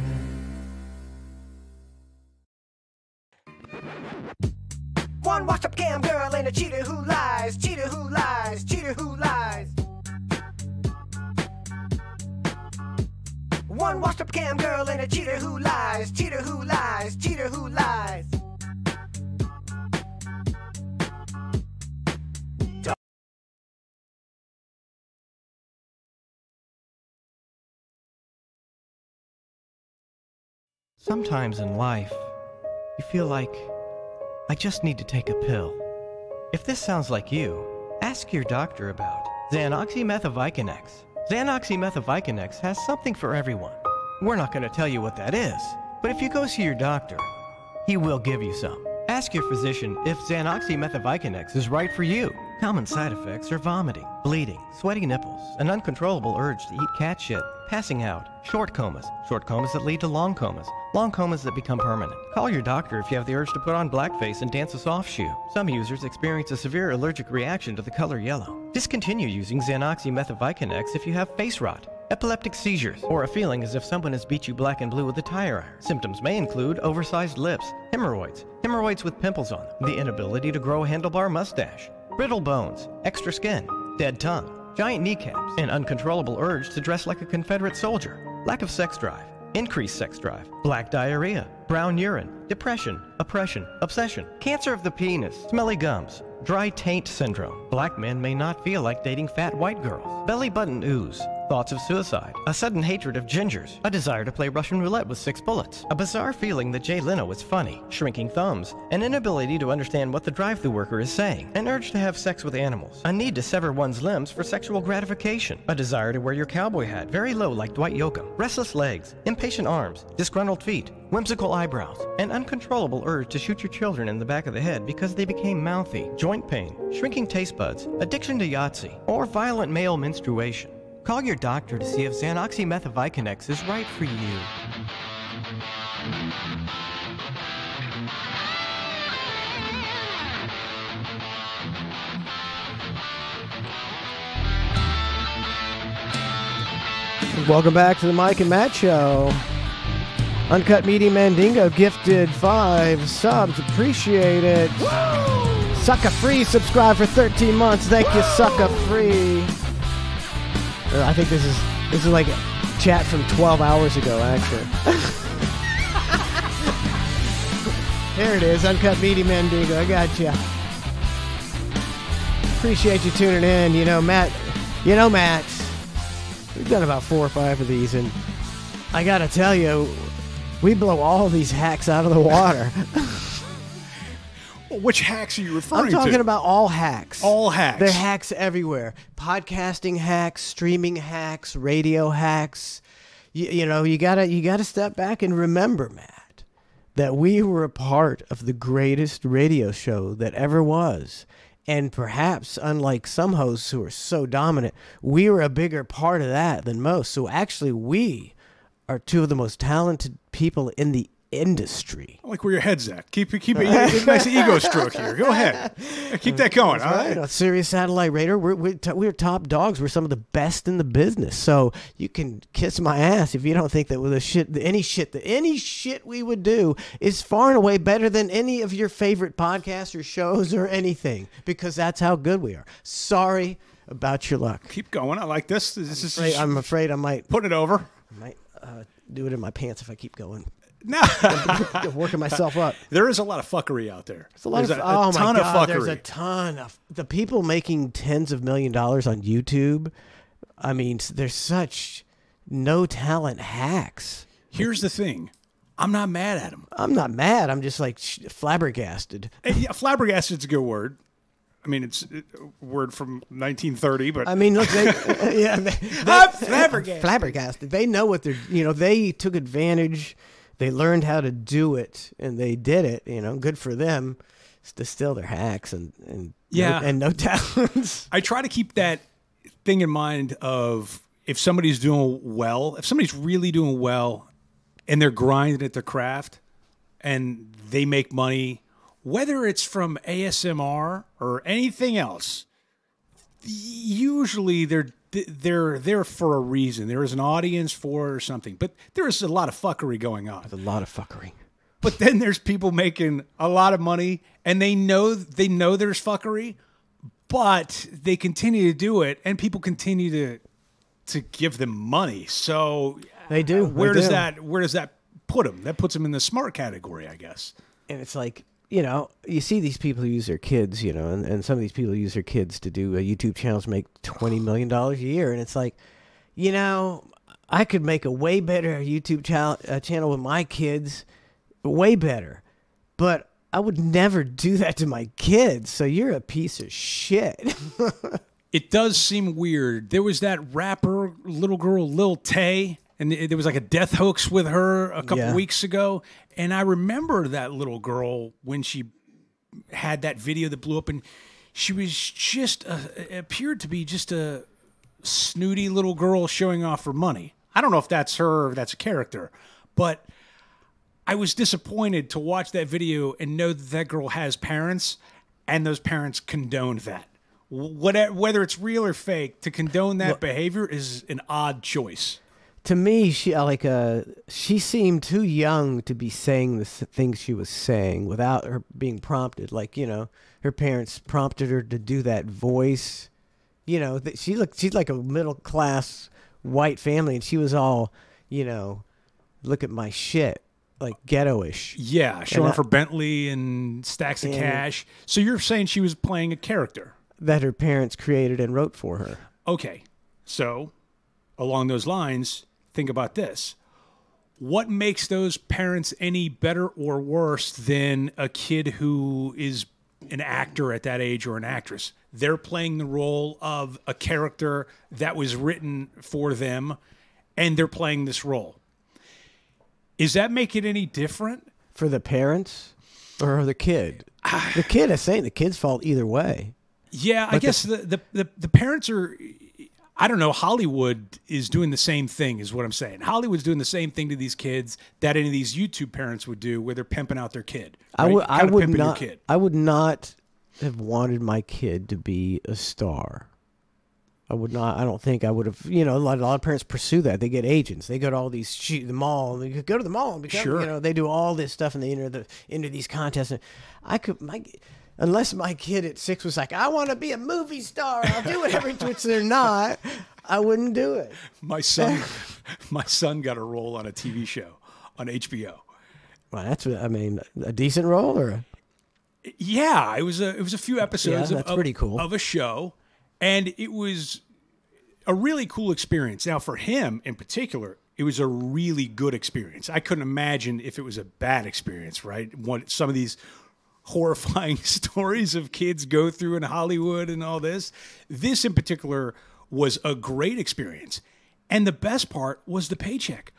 One washed up cam girl and a cheater who lies, cheater who lies, cheater who lies. One washed up cam girl and a cheater who lies, cheater who lies, cheater who lies. Sometimes in life, you feel like, I just need to take a pill. If this sounds like you, ask your doctor about Xanoxymethylvicainex. Xanoxymethylvicainex has something for everyone. We're not going to tell you what that is, but if you go see your doctor, he will give you some. Ask your physician if Xanoxymethylvicainex is right for you. Common side effects are vomiting, bleeding, sweaty nipples, an uncontrollable urge to eat cat shit, passing out, short comas that lead to long comas that become permanent. Call your doctor if you have the urge to put on blackface and dance a soft shoe. Some users experience a severe allergic reaction to the color yellow. Discontinue using Xanoxymethylvicainex if you have face rot, epileptic seizures, or a feeling as if someone has beat you black and blue with a tire iron. Symptoms may include oversized lips, hemorrhoids with pimples on them, the inability to grow a handlebar mustache, brittle bones, extra skin, dead tongue, giant kneecaps, an uncontrollable urge to dress like a Confederate soldier, lack of sex drive, increased sex drive, black diarrhea, brown urine, depression, oppression, obsession, cancer of the penis, smelly gums, dry taint syndrome. Black men may not feel like dating fat white girls, belly button ooze, thoughts of suicide, a sudden hatred of gingers, a desire to play Russian roulette with 6 bullets, a bizarre feeling that Jay Leno is funny, shrinking thumbs, an inability to understand what the drive-thru worker is saying, an urge to have sex with animals, a need to sever one's limbs for sexual gratification, a desire to wear your cowboy hat very low like Dwight Yoakam, restless legs, impatient arms, disgruntled feet, whimsical eyebrows, an uncontrollable urge to shoot your children in the back of the head because they became mouthy, joint pain, shrinking taste buds, addiction to Yahtzee, or violent male menstruation. Call your doctor to see if Xanoxymethylvicainex is right for you. Welcome back to the Mike and Matt Show. Uncut Meaty Mandingo gifted 5 subs. Appreciate it. Woo! Sucker Free subscribe for 13 months. Thank you, Sucker Free. I think this is like a chat from 12 hours ago, actually. There it is, Uncut Meaty Mandingo. I got you. Appreciate you tuning in. You know, Matt, we've done about 4 or 5 of these, and I gotta tell you, we blow all these hacks out of the water. Which hacks are you referring to? I'm talking about all hacks. All hacks. There are hacks everywhere. Podcasting hacks, streaming hacks, radio hacks. You know, you gotta step back and remember, Matt, that we were a part of the greatest radio show that ever was. And perhaps, unlike some hosts who are so dominant, we were a bigger part of that than most. So actually, we are 2 of the most talented people in the industry. I like where your head's at. Keep it a nice ego stroke here. Go ahead. Keep that going. All right. On Sirius Satellite Radio, we're top dogs. We're some of the best in the business. So you can kiss my ass if you don't think that with any shit we would do is far and away better than any of your favorite podcasts or shows or anything, because that's how good we are. Sorry about your luck. Keep going. I like this. I'm afraid I might put it over. I might do it in my pants if I keep going. No, working myself up. There is a lot of fuckery out there. There's a ton of fuckery. There's a ton of the people making tens of $1 million on YouTube. I mean, there's such no talent hacks. Here's the thing. I'm not mad at them. I'm not mad. I'm just like flabbergasted. Yeah, flabbergasted's a good word. I mean, it's a word from 1930, but I mean, look, I'm flabbergasted. Flabbergasted. They know what they're. They took advantage. They learned how to do it, and they did it. Good for them. Still, they're hacks and no talents. I try to keep that thing in mind of if somebody's doing well, if somebody's really doing well, and they're grinding at their craft, and they make money, whether it's from ASMR or anything else. Usually, they're there for a reason. There is an audience for it or something, but there is a lot of fuckery going on. There's a lot of fuckery. But then there's people making a lot of money, and they know there's fuckery, but they continue to do it, and people continue to give them money. So they do. Where does that put them? That puts them in the smart category, I guess. And it's like, you see these people who use their kids, and some of these people use their kids to do YouTube channels, make $20 million a year, and it's like, I could make a way better YouTube channel with my kids. Way better, but I would never do that to my kids. So you're a piece of shit. It does seem weird. There was that rapper, little girl, Lil Tay, and there was like a death hoax with her a couple weeks ago. And I remember that little girl when she had that video that blew up, and she was just appeared to be just a snooty little girl showing off her money. I don't know if that's her or if that's a character, but I was disappointed to watch that video and know that girl has parents, and those parents condoned that. Whether it's real or fake, to condone that behavior is an odd choice. To me, she seemed too young to be saying the things she was saying without her being prompted. Like, her parents prompted her to do that voice. She's like a middle class white family, and she was all, look at my shit. Like ghetto-ish. Yeah, showing for Bentley and stacks of cash. So you're saying she was playing a character that her parents created and wrote for her. Okay. So along those lines, think about this. What makes those parents any better or worse than a kid who is an actor at that age or an actress? They're playing the role of a character that was written for them, and they're playing this role. Does that make it any different? For the parents or the kid? The kid, I say the kid's fault either way. Yeah, I guess the parents are, I don't know, Hollywood is doing the same thing is what I'm saying. Hollywood's doing the same thing to these kids that any of these YouTube parents would do where they're pimping out their kid. Right? I would not have wanted my kid to be a star. I would not. I don't think I would have. A lot of parents pursue that. They get agents. They go to all these the mall. They go to the mall and become. Sure. They do all this stuff and they enter these contests. And unless my kid at 6 was like, I want to be a movie star. I'll do whatever. Which they're not. I wouldn't do it. My son got a role on a TV show on HBO. Well, that's a decent role or. Yeah, it was a few episodes. That's pretty cool of a show. And it was a really cool experience. Now, for him in particular, it was a really good experience. I couldn't imagine if it was a bad experience, right? Some of these horrifying stories of kids go through in Hollywood and all this. This in particular was a great experience. And the best part was the paycheck.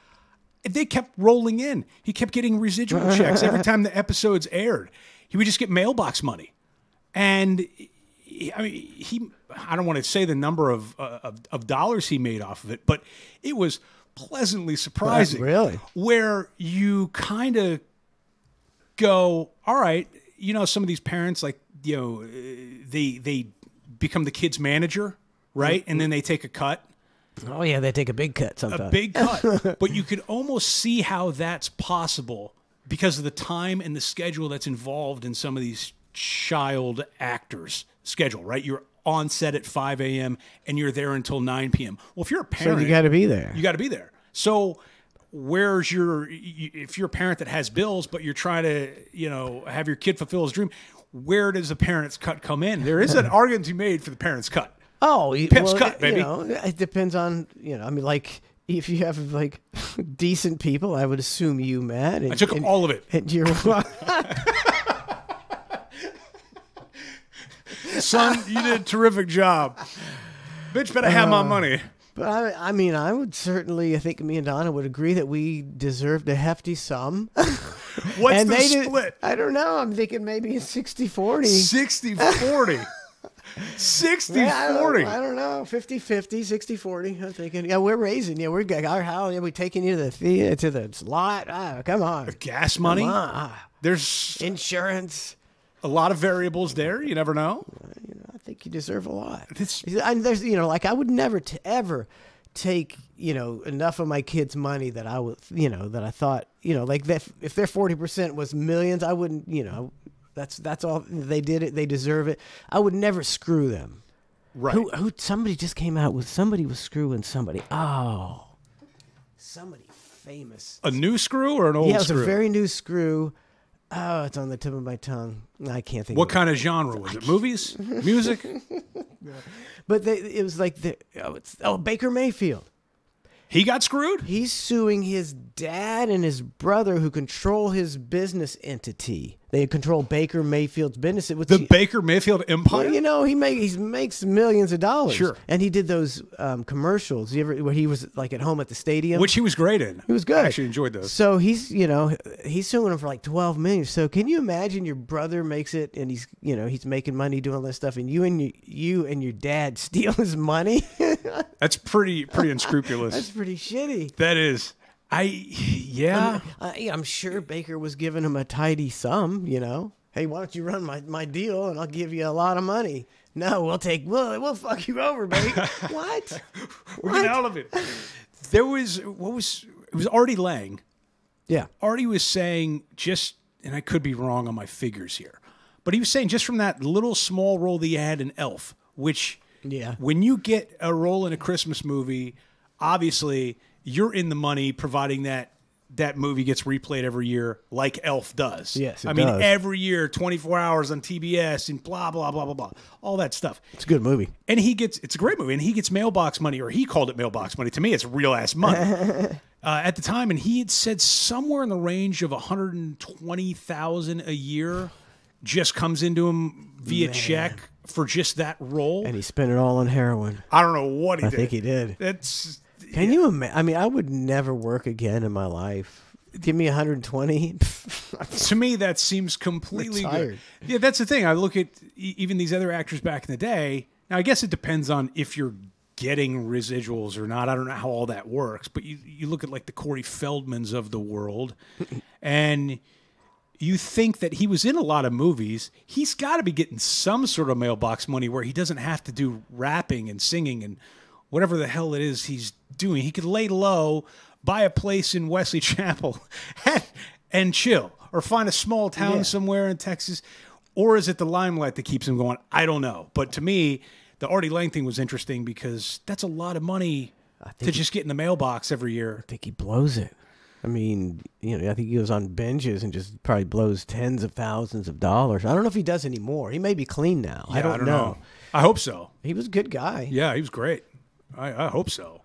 They kept rolling in. He kept getting residual checks every time the episodes aired. He would just get mailbox money. And I don't want to say the number of dollars he made off of it, but it was pleasantly surprising. Really? Where you kind of go, all right, some of these parents, like, they become the kid's manager, right? And then they take a cut. Oh, yeah, they take a big cut sometimes. A big cut. But you could almost see how that's possible because of the time and the schedule that's involved in some of these child actors' schedule, right? You're on set at 5 a.m. and you're there until 9 p.m. Well, if you're a parent... So you got to be there. You got to be there. So if you're a parent that has bills, but you're trying to, have your kid fulfill his dream, where does the parent's cut come in? There is an argument to be made for the parent's cut. Oh, Pimp's cut, baby. It depends on, if you have decent people, I would assume you, Matt. I took all of it. And you're Son, you did a terrific job. Bitch better have my money. But I mean, I would certainly, I think me and Donna would agree that we deserved a hefty sum. What's And the they did- split? I don't know. I'm thinking maybe a 60-40. 60-40. 60-40. I don't know. 50-50, 60-40. I'm thinking, yeah, we're raising. Yeah, we're got our house. Yeah, we're taking you to the theater, to the lot. Come on. Gas money? Come on. There's Insurance. a lot of variables there. You never know. I think you deserve a lot. It's- And there's, like I would never ever take, enough of my kids' money that I would, that I thought, like that if their 40% was millions, I wouldn't, that's all they did it. They deserve it. I would never screw them. Right. Who somebody just came out with somebody was screwing somebody. Oh, somebody famous. A new screw or an old Yeah, it was screw? a very new screw. Oh, it's on the tip of my tongue. I can't think. What of kind of genre was it? Movies? Music? But it was like Baker Mayfield. He got screwed? He's suing his dad and his brother who control his business entity. They control Baker Mayfield's business. It was The Baker Mayfield Empire? well, he makes millions of dollars. Sure. And he did those commercials. Where he was like at home at the stadium, Which he was great in. he was good. I actually enjoyed those. So he's suing him for like $12 million. So can you imagine your brother makes it and he's making money doing all this stuff, and you and your dad steal his money? That's pretty unscrupulous. That's pretty shitty. That is. Yeah. I'm sure Baker was giving him a tidy sum, Hey, why don't you run my deal and I'll give you a lot of money? No, we'll fuck you over, Baker. What? We'll get out of it. It was Artie Lang. Yeah. Artie was saying and I could be wrong on my figures here, but he was saying just from that little small role that he had in Elf, which when you get a role in a Christmas movie, obviously you're in the money, providing that movie gets replayed every year like Elf does. Yes, it I mean, does. every year, 24 hours on TBS and blah, blah, blah, blah, blah. All that stuff. It's a good movie. And it's a great movie, and he gets mailbox money, or he called it mailbox money. To me, it's real-ass money. At the time, and he had said somewhere in the range of $120,000 a year just comes into him via check for just that role. And he spent it all on heroin. I don't know what he I did. think he did. That's... Can you imagine? I mean, I would never work again in my life. Give me 120. To me, that seems completely Retired. good. Yeah, that's the thing. I look at even these other actors back in the day. Now, I guess it depends on if you're getting residuals or not. I don't know how all that works. But you look at like the Corey Feldmans of the world, and you think that he was in a lot of movies. He's got to be getting some sort of mailbox money where he doesn't have to do rapping and singing and whatever the hell it is he's doing. He could lay low, buy a place in Wesley Chapel, and chill, or find a small town somewhere in Texas. Or is it the limelight that keeps him going? I don't know. But to me, the Artie Lang thing was interesting because that's a lot of money to just get in the mailbox every year. I think he blows it. I mean, I think he goes on binges and just probably blows tens of thousands of dollars. I don't know if he does anymore. He may be clean now. Yeah, I don't know. I hope so. He was a good guy. Yeah, he was great. I hope so.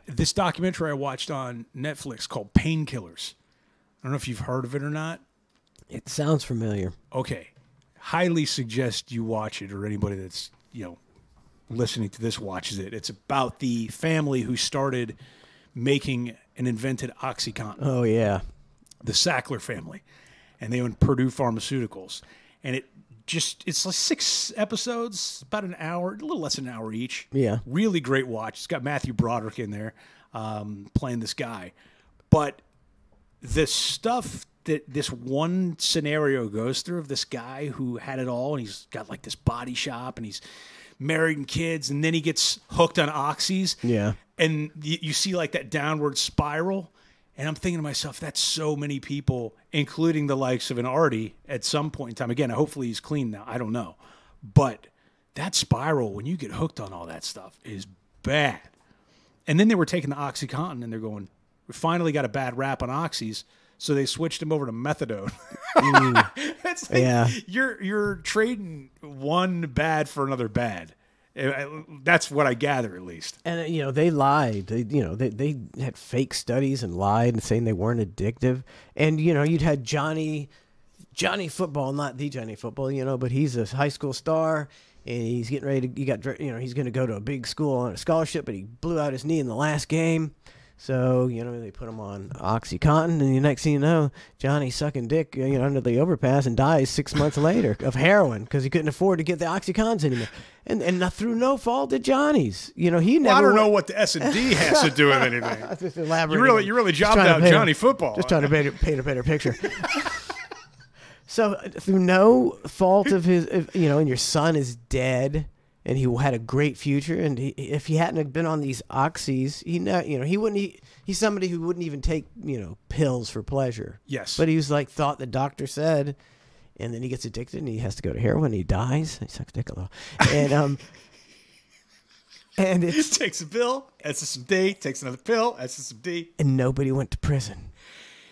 This documentary I watched on Netflix called Painkillers. I don't know if you've heard of it or not. It sounds familiar. Okay. Highly suggest you watch it, or anybody that's, listening to this watches it. It's about the family who started making and invented OxyContin. Oh, yeah. The Sackler family. And they own Purdue Pharmaceuticals. And it's like 6 episodes, about an hour, a little less than an hour each. Yeah. Really great watch. It's got Matthew Broderick in there playing this guy. But the stuff that this one scenario goes through of this guy who had it all, and he's got like this body shop, and he's married and kids, and then he gets hooked on oxys. Yeah. And you see like that downward spiral. And I'm thinking to myself, that's so many people, including the likes of an Artie at some point in time. Again, hopefully he's clean now. I don't know. But that spiral, when you get hooked on all that stuff, is bad. And then they were taking the OxyContin, and they're going, we finally got a bad rap on oxys, so they switched him over to methadone. That's like, you're trading one bad for another bad. That's what I gather, at least. And they lied. They had fake studies and lied and saying they weren't addictive. And you'd had Johnny Johnny Football, not the Johnny Football, but he's a high school star, and he's getting ready to, he's going to go to a big school on a scholarship, but he blew out his knee in the last game. So, they put him on OxyContin, and the next thing you know, Johnny's sucking dick, under the overpass and dies 6 months later of heroin because he couldn't afford to get the OxyContins anymore. And through no fault of Johnny's. He never. I don't know what the S&D has to do with anything. Just You really jobbed out Johnny Football. Just trying to paint a better picture. So through no fault of his, and your son is dead, and he had a great future, and if he hadn't been on these oxys, he wouldn't. He's somebody who wouldn't even take pills for pleasure. Yes, but he was like thought the doctor said, and then he gets addicted, and he has to go to heroin. And he dies. He sucks dick a little, and it takes a pill, SSD, takes another pill, SSD, and nobody went to prison.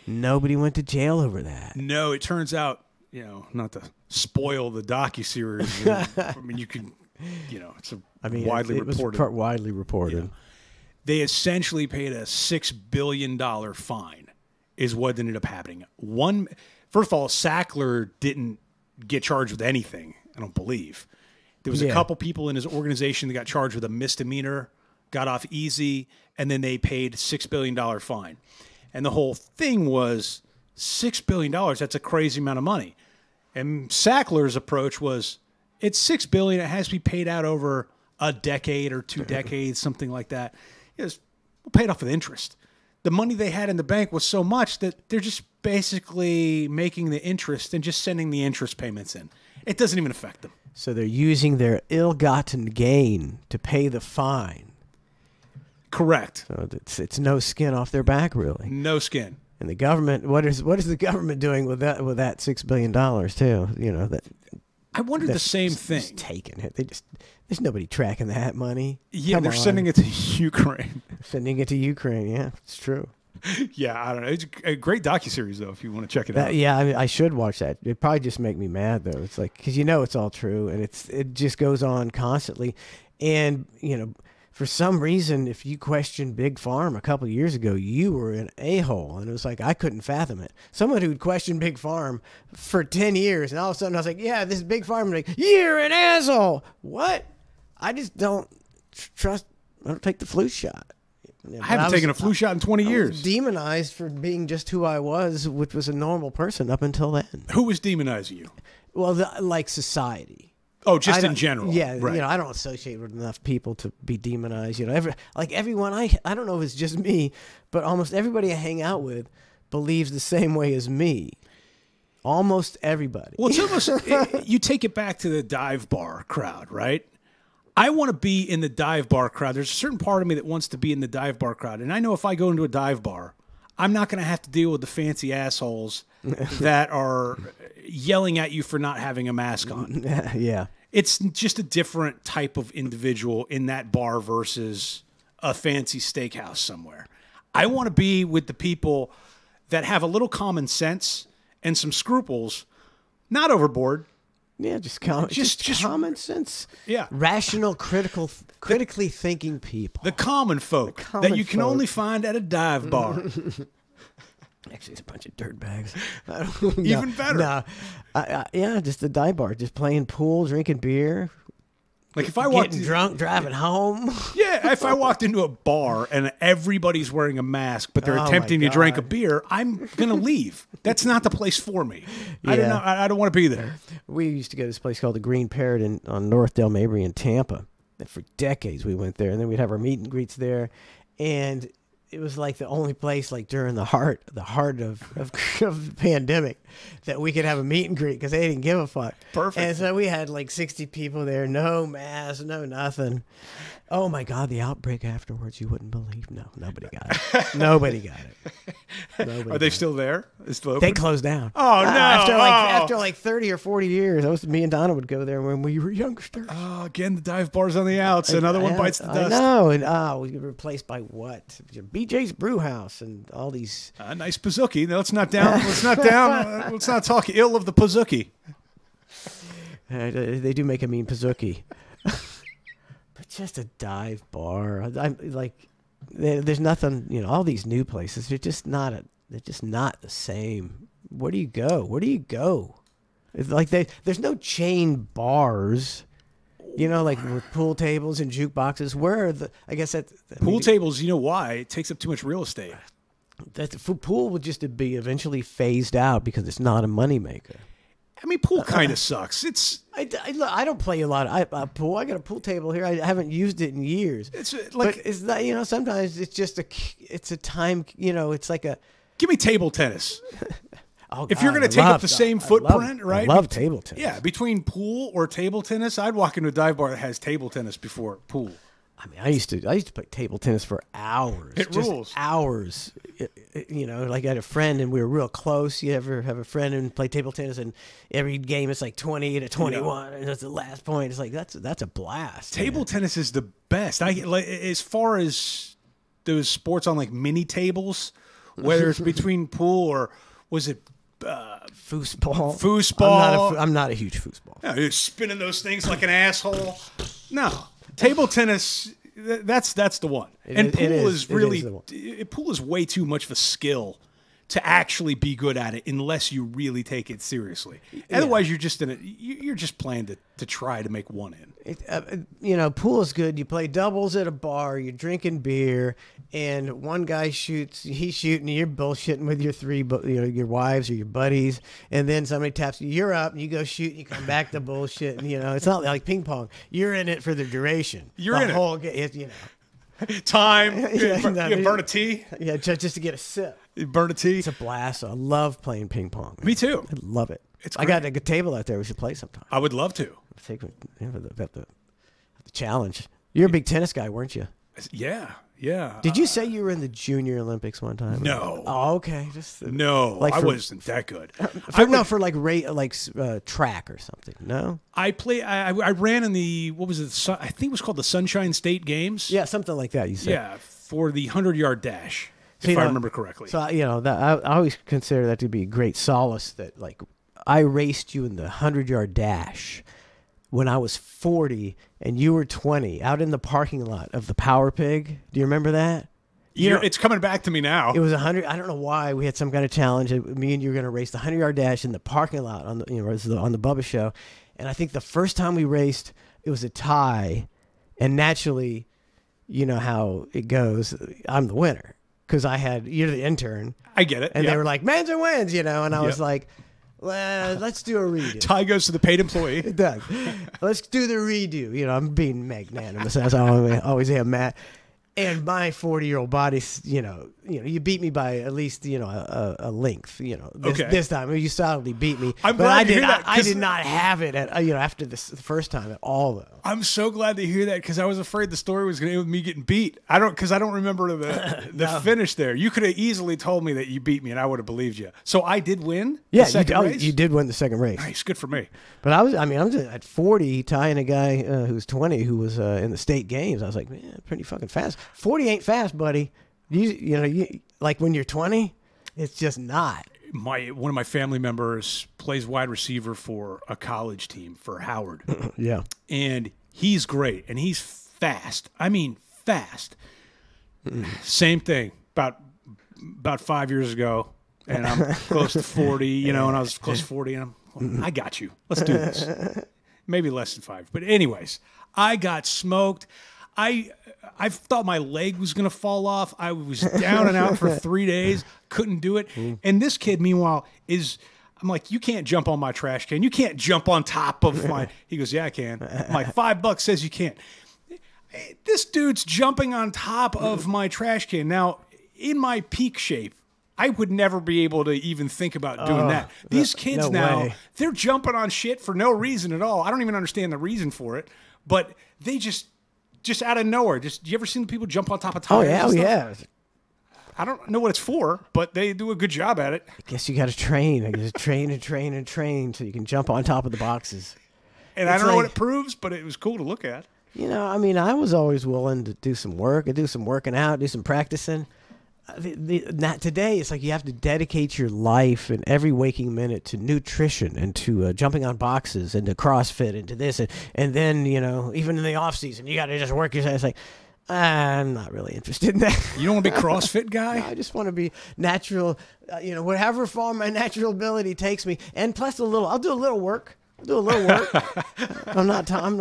Nobody went to jail over that. No, it turns out, not to spoil the docuseries. I mean, you can, it's widely reported. Widely reported. They essentially paid a $6 billion fine, is what ended up happening. First of all, Sackler didn't get charged with anything, I don't believe. There was a couple people in his organization that got charged with a misdemeanor, got off easy, and then they paid $6 billion fine. And the whole thing was $6 billion. That's a crazy amount of money. And Sackler's approach was, it's $6 billion. It has to be paid out over a decade or 2 decades, something like that. We'll pay it off with interest. The money they had in the bank was so much that they're just basically making the interest and just sending the interest payments in. It doesn't even affect them. So they're using their ill-gotten gain to pay the fine. Correct. So it's no skin off their back, really. No skin. And the government, what is the government doing with that $6 billion too? That I wondered the same thing. Just taking it. There's nobody tracking that money. Yeah, they're sending it to Ukraine. Sending it to Ukraine. Yeah, it's true. Yeah, I don't know. It's a great docuseries though. If you want to check it out. Yeah, I should watch that. It'd probably just make me mad though. It's like because it's all true and it just goes on constantly, and for some reason, if you questioned Big Farm a couple of years ago, you were an a-hole. And it was like, I couldn't fathom it. Someone who'd questioned Big Farm for 10 years, and all of a sudden I was like, yeah, this is Big Farm. I'm like, you're an asshole. What? I just don't trust, I don't take the flu shot. I haven't taken a flu shot in 20 years. I was demonized for being just who I was, which was a normal person up until then. Who was demonizing you? Well, like society. Oh, just in general. Yeah, right. I don't associate with enough people to be demonized. Everyone, I don't know if it's just me, but almost everybody I hang out with believes the same way as me. Almost everybody. Well, it's almost, you take it back to the dive bar crowd, right? I want to be in the dive bar crowd. There's a certain part of me that wants to be in the dive bar crowd. And I know if I go into a dive bar, I'm not going to have to deal with the fancy assholes that are yelling at you for not having a mask on. Yeah. It's just a different type of individual in that bar versus a fancy steakhouse somewhere. I want to be with the people that have a little common sense and some scruples, not overboard. Yeah, just common sense. Yeah. Rational, critically thinking people. The common folk that you can only find at a dive bar. Actually, it's a bunch of dirtbags. Even better. Yeah, just the dive bar, just playing pool, drinking beer. Like if I walked getting drunk, driving home. Yeah, if I walked into a bar and everybody's wearing a mask, but they're attempting to drink a beer, I'm gonna leave. That's not the place for me. Yeah. I don't want to be there. We used to go to this place called the Green Parrot on North Del Mabry in Tampa. And for decades we went there, and then we'd have our meet and greets there, and it was like the only place, like during the heart of the pandemic, that we could have a meet and greet because they didn't give a fuck. Perfect. And so we had like 60 people there, no masks, no nothing. Oh my God, the outbreak afterwards, you wouldn't believe. No, nobody got it. Nobody got it. Are they still there? Is still open? They closed down. Oh no! After like 30 or 40 years, me and Donna would go there when we were youngsters. Oh, again, the dive bar's on the outs. Another one bites the dust. I know, and we were replaced by what? BJ's Brew House and all these. Nice Pizookie. No, let's not talk ill of the Pizookie. They do make a mean Pizookie. But just a dive bar. I'm like, there's nothing. All these new places. They're just not the same. where do you go? Where do you go? It's like there's no chain bars, you know, like with pool tables and jukeboxes. Where are the? I guess that Pool tables. You know why? It takes up too much real estate. that the pool would just be eventually phased out because it's not a moneymaker. I mean, pool kind of sucks. I don't play a lot of pool. I got a pool table here. I haven't used it in years. It's like, but it's not, you know, sometimes it's just it's a time, you know, it's like a. Give me table tennis. Oh, if you're going to take up the same footprint, right? I love table tennis. Yeah, between pool or table tennis, I'd walk into a dive bar that has table tennis before pool. I mean, I used to play table tennis for hours. It just rules. Hours. You know, like I had a friend and we were real close. You ever have a friend and play table tennis and every game it's like 20 to 21 and that's the last point. It's like that's a blast. Table tennis is the best. As far as those sports on like mini tables, whether it's between pool or was it foosball? Foosball. I'm not a huge foosball. No, you're spinning those things like an asshole. No. Table tennis, that's the one. And pool is really pool is way too much of a skill to actually be good at it unless you really take it seriously. Otherwise, you're just playing to try to make one in. You know, pool is good. You play doubles at a bar. You're drinking beer, and one guy shoots. He's shooting. You're bullshitting with your wives or your buddies, and then somebody taps you. You're up, and you go shoot. And you come back to bullshit. And, you know, it's not like ping pong. You're in it for the duration. You're the in whole game. You know. Time. You burn a tea. Yeah, just to get a sip. You burn a tea. It's a blast. I love playing ping pong. Me too. I love it. I got a good table out there. We should play sometime. I would love to. Take the challenge. You're a big tennis guy, weren't you? Yeah. Did you say you were in the Junior Olympics one time? No. Oh, okay. No, I wasn't that good. For track or something. No. I ran in the I think it was called the Sunshine State Games. Yeah, something like that. You said. Yeah, for the 100-yard dash, if I remember correctly. So I always consider that to be a great solace that I raced you in the 100-yard dash when I was 40 and you were 20 out in the parking lot of the Power Pig. Do you remember that? It's coming back to me now. It was 100. I don't know why we had some kind of challenge. Me and you were going to race the 100-yard dash in the parking lot on the Bubba Show. And I think the first time we raced, it was a tie. And naturally, you know how it goes. I'm the winner because you're the intern. I get it. And they were like, Manson wins, you know. And I was like, well, let's do a redo. Tie goes to the paid employee. It does. Let's do the redo. You know, I'm being magnanimous as I always am, Matt. And my 40-year-old body, you know, you beat me by at least, you know, a length, you know. This time you solidly beat me. I'm glad to hear that. I did not have it at, you know, after the first time at all though. I'm so glad to hear that because I was afraid the story was going to end with me getting beat. I don't remember the finish there. You could have easily told me that you beat me and I would have believed you. So I did win. Yeah, the second race? You did win the second race. Nice, good for me. But I'm just at 40 tying a guy who's 20 who was in the state games. I was like, man, pretty fucking fast. 40 ain't fast, buddy. You know, like when you're 20, it's just not. One of my family members plays wide receiver for a college team for Howard. Yeah. And he's great and he's fast. I mean, fast. Same thing. About 5 years ago, and I'm close to 40, you know, and I was close to 40 and I got you. Let's do this. Maybe less than 5. But anyways, I got smoked. I thought my leg was going to fall off. I was down and out for 3 days. Couldn't do it. And this kid, meanwhile, I'm like, you can't jump on my trash can. You can't jump on top of my... He goes, yeah, I can. I'm like, $5 says you can't. This dude's jumping on top of my trash can. Now, in my peak shape, I would never be able to even think about doing that. These kids they're jumping on shit for no reason at all. I don't even understand the reason for it. But they just out of nowhere. Do you ever seen people jump on top of tires? Yeah. I don't know what it's for, but they do a good job at it. I guess you got to train. I guess train so you can jump on top of the boxes. And I don't know what it proves, but it was cool to look at. You know, I mean, I was always willing to do some work, do some working out, do some practicing. Today, it's like you have to dedicate your life and every waking minute to nutrition and to jumping on boxes and to CrossFit and to this. And then, you know, even in the off season, you got to just work yourself. It's like, I'm not really interested in that. You don't want to be CrossFit guy? I just want to be natural, whatever far my natural ability takes me. And plus I'll do a little work. I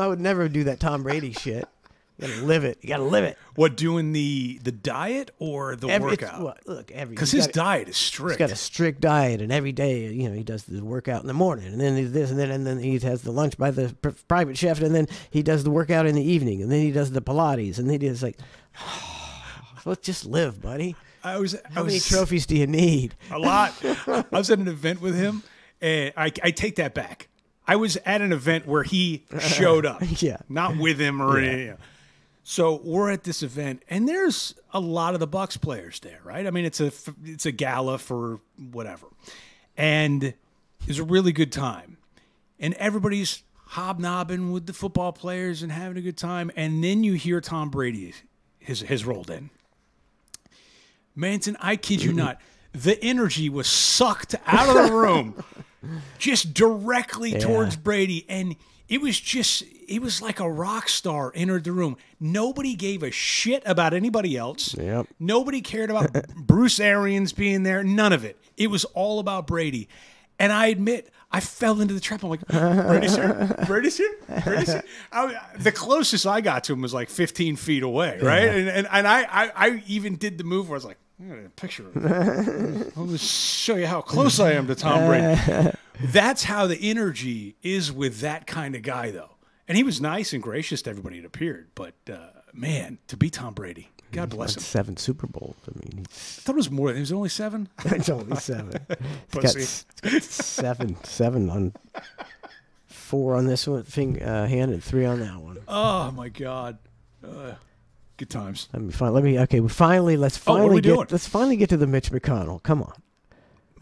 would never do that Tom Brady shit. You gotta live it. You gotta live it. What, doing the diet or the workout? Because his diet is strict. He's got a strict diet, and every day, he does the workout in the morning, and then he does this, and then he has the lunch by the private chef, and then he does the workout in the evening, and then he does the Pilates, and then he does let's just live, buddy. How many trophies do you need? A lot. I was at an event with him, and I take that back. I was at an event where he showed up. Yeah. Not with him or anything. So we're at this event, and there's a lot of the Bucks players there, right? I mean, it's a gala for whatever. And it's a really good time. And everybody's hobnobbing with the football players and having a good time. And then you hear Tom Brady has rolled in. Manson, I kid you not, the energy was sucked out of the room just directly towards Brady. And it was like a rock star entered the room. Nobody gave a shit about anybody else. Yep. Nobody cared about Bruce Arians being there. None of it. It was all about Brady. And I admit, I fell into the trap. I'm like, Brady's here? Brady's here? Brady's here? The closest I got to him was like 15 feet away, right? And I even did the move where I was like, I got a picture of it. I'll just show you how close I am to Tom Brady. That's how the energy is with that kind of guy, though. And he was nice and gracious to everybody that appeared. But, man, to be Tom Brady, God bless him. 7 Super Bowls. I mean, I thought it was more. It was only 7? It's only 7. It's got 7 on 4 on this one hand and 3 on that one. Oh, my God. Good times. Let's finally get to the Mitch McConnell. Come on.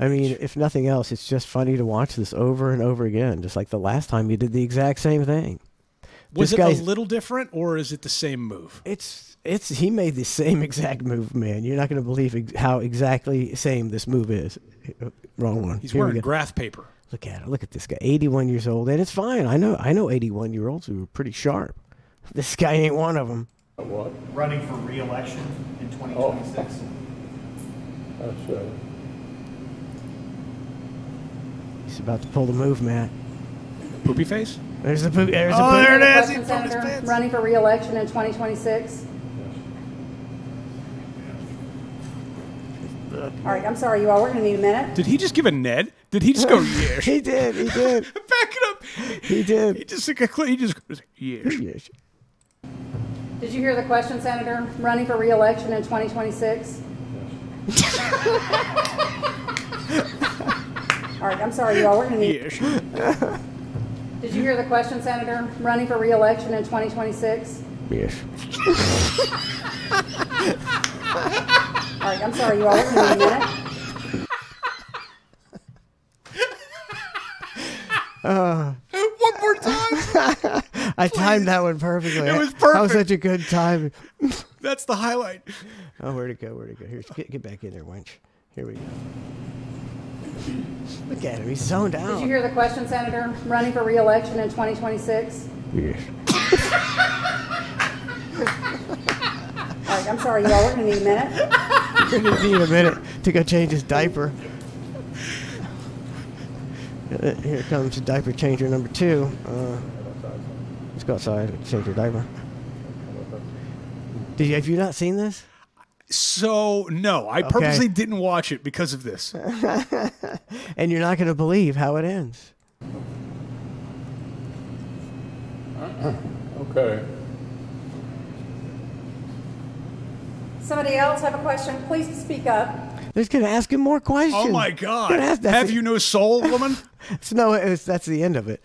I mean, if nothing else, it's just funny to watch this over and over again, just like the last time you did the exact same thing. Was it a little different, or is it the same move? He made the same exact move, man. You're not going to believe how exactly same this move is. Wrong one. He's wearing graph paper. Look at it. Look at this guy, 81 years old, and it's fine. I know 81-year-olds who are pretty sharp. This guy ain't one of them. What? Running for re-election in 2026. That's right. He's about to pull the move, Matt. Poopy face? There's the poopy. There it is. Senator, running for re-election in 2026. All right, I'm sorry, you all. We're going to need a minute. Did he just give a Ned? Did he just go, yes? He did. Back it up. He did. He just goes, yes. Did you hear the question, Senator? Running for re-election in 2026? All right, I'm sorry, you all. We're going to need... Yes. Did you hear the question, Senator? Running for re-election in 2026? Yes. All right, I'm sorry, you all. We're going to need a minute. One more time. I timed that one perfectly. It was perfect. That was such a good time. That's the highlight. Oh, where'd it go? Here, get back in there, wench. Here we go. Look at him. He's zoned out. Did you hear the question, Senator? Running for re-election in 2026? Yes. All right, I'm sorry, you all. We're going to need a minute. We're going to need a minute to go change his diaper. Here comes diaper changer number 2. Let's go outside and change your diaper. Have you not seen this? So, no. I purposely didn't watch it because of this. And you're not going to believe how it ends. Okay. Somebody else have a question? Please speak up. They're just going to ask him more questions. Oh, my God. Have you no soul, woman? That's the end of it.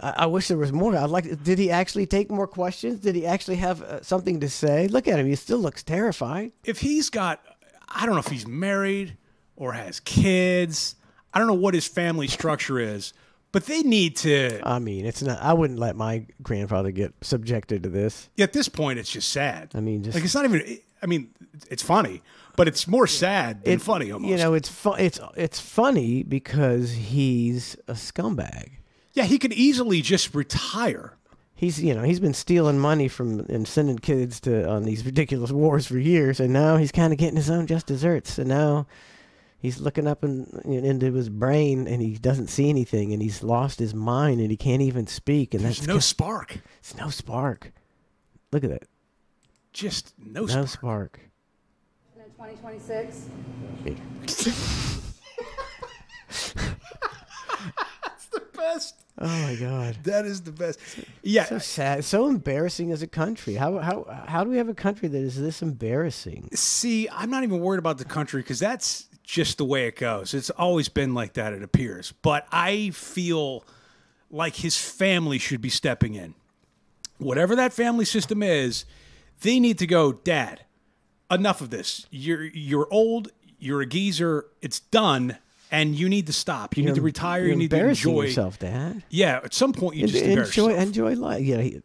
I wish there was more. Did he actually take more questions? Did he actually have something to say? Look at him. He still looks terrified. If he's got, I don't know if he's married or has kids. I don't know what his family structure is, but they need to. I mean, it's not. I wouldn't let my grandfather get subjected to this. At this point, it's just sad. I mean, like it's not even. I mean, it's funny, but it's more sad than funny almost. It's funny because he's a scumbag. Yeah, he could easily just retire. he's been stealing money from and sending kids on these ridiculous wars for years, and now he's kind of getting his own just desserts. And now he's looking up into his brain, and he doesn't see anything, and he's lost his mind, and he can't even speak. And There's no spark. It's no spark. Look at that. Just no spark. In 2026. That's the best. Oh my God, that is the best. Yeah, so sad, so embarrassing as a country. How do we have a country that is this embarrassing? See, I'm not even worried about the country because that's just the way it goes. It's always been like that, it appears. But I feel like his family should be stepping in. Whatever that family system is, they need to go, Dad, enough of this. You're old, you're a geezer, it's done, and you need to stop. You need to retire, you need to enjoy yourself, Dad. Yeah, at some point you just enjoy life. Yeah,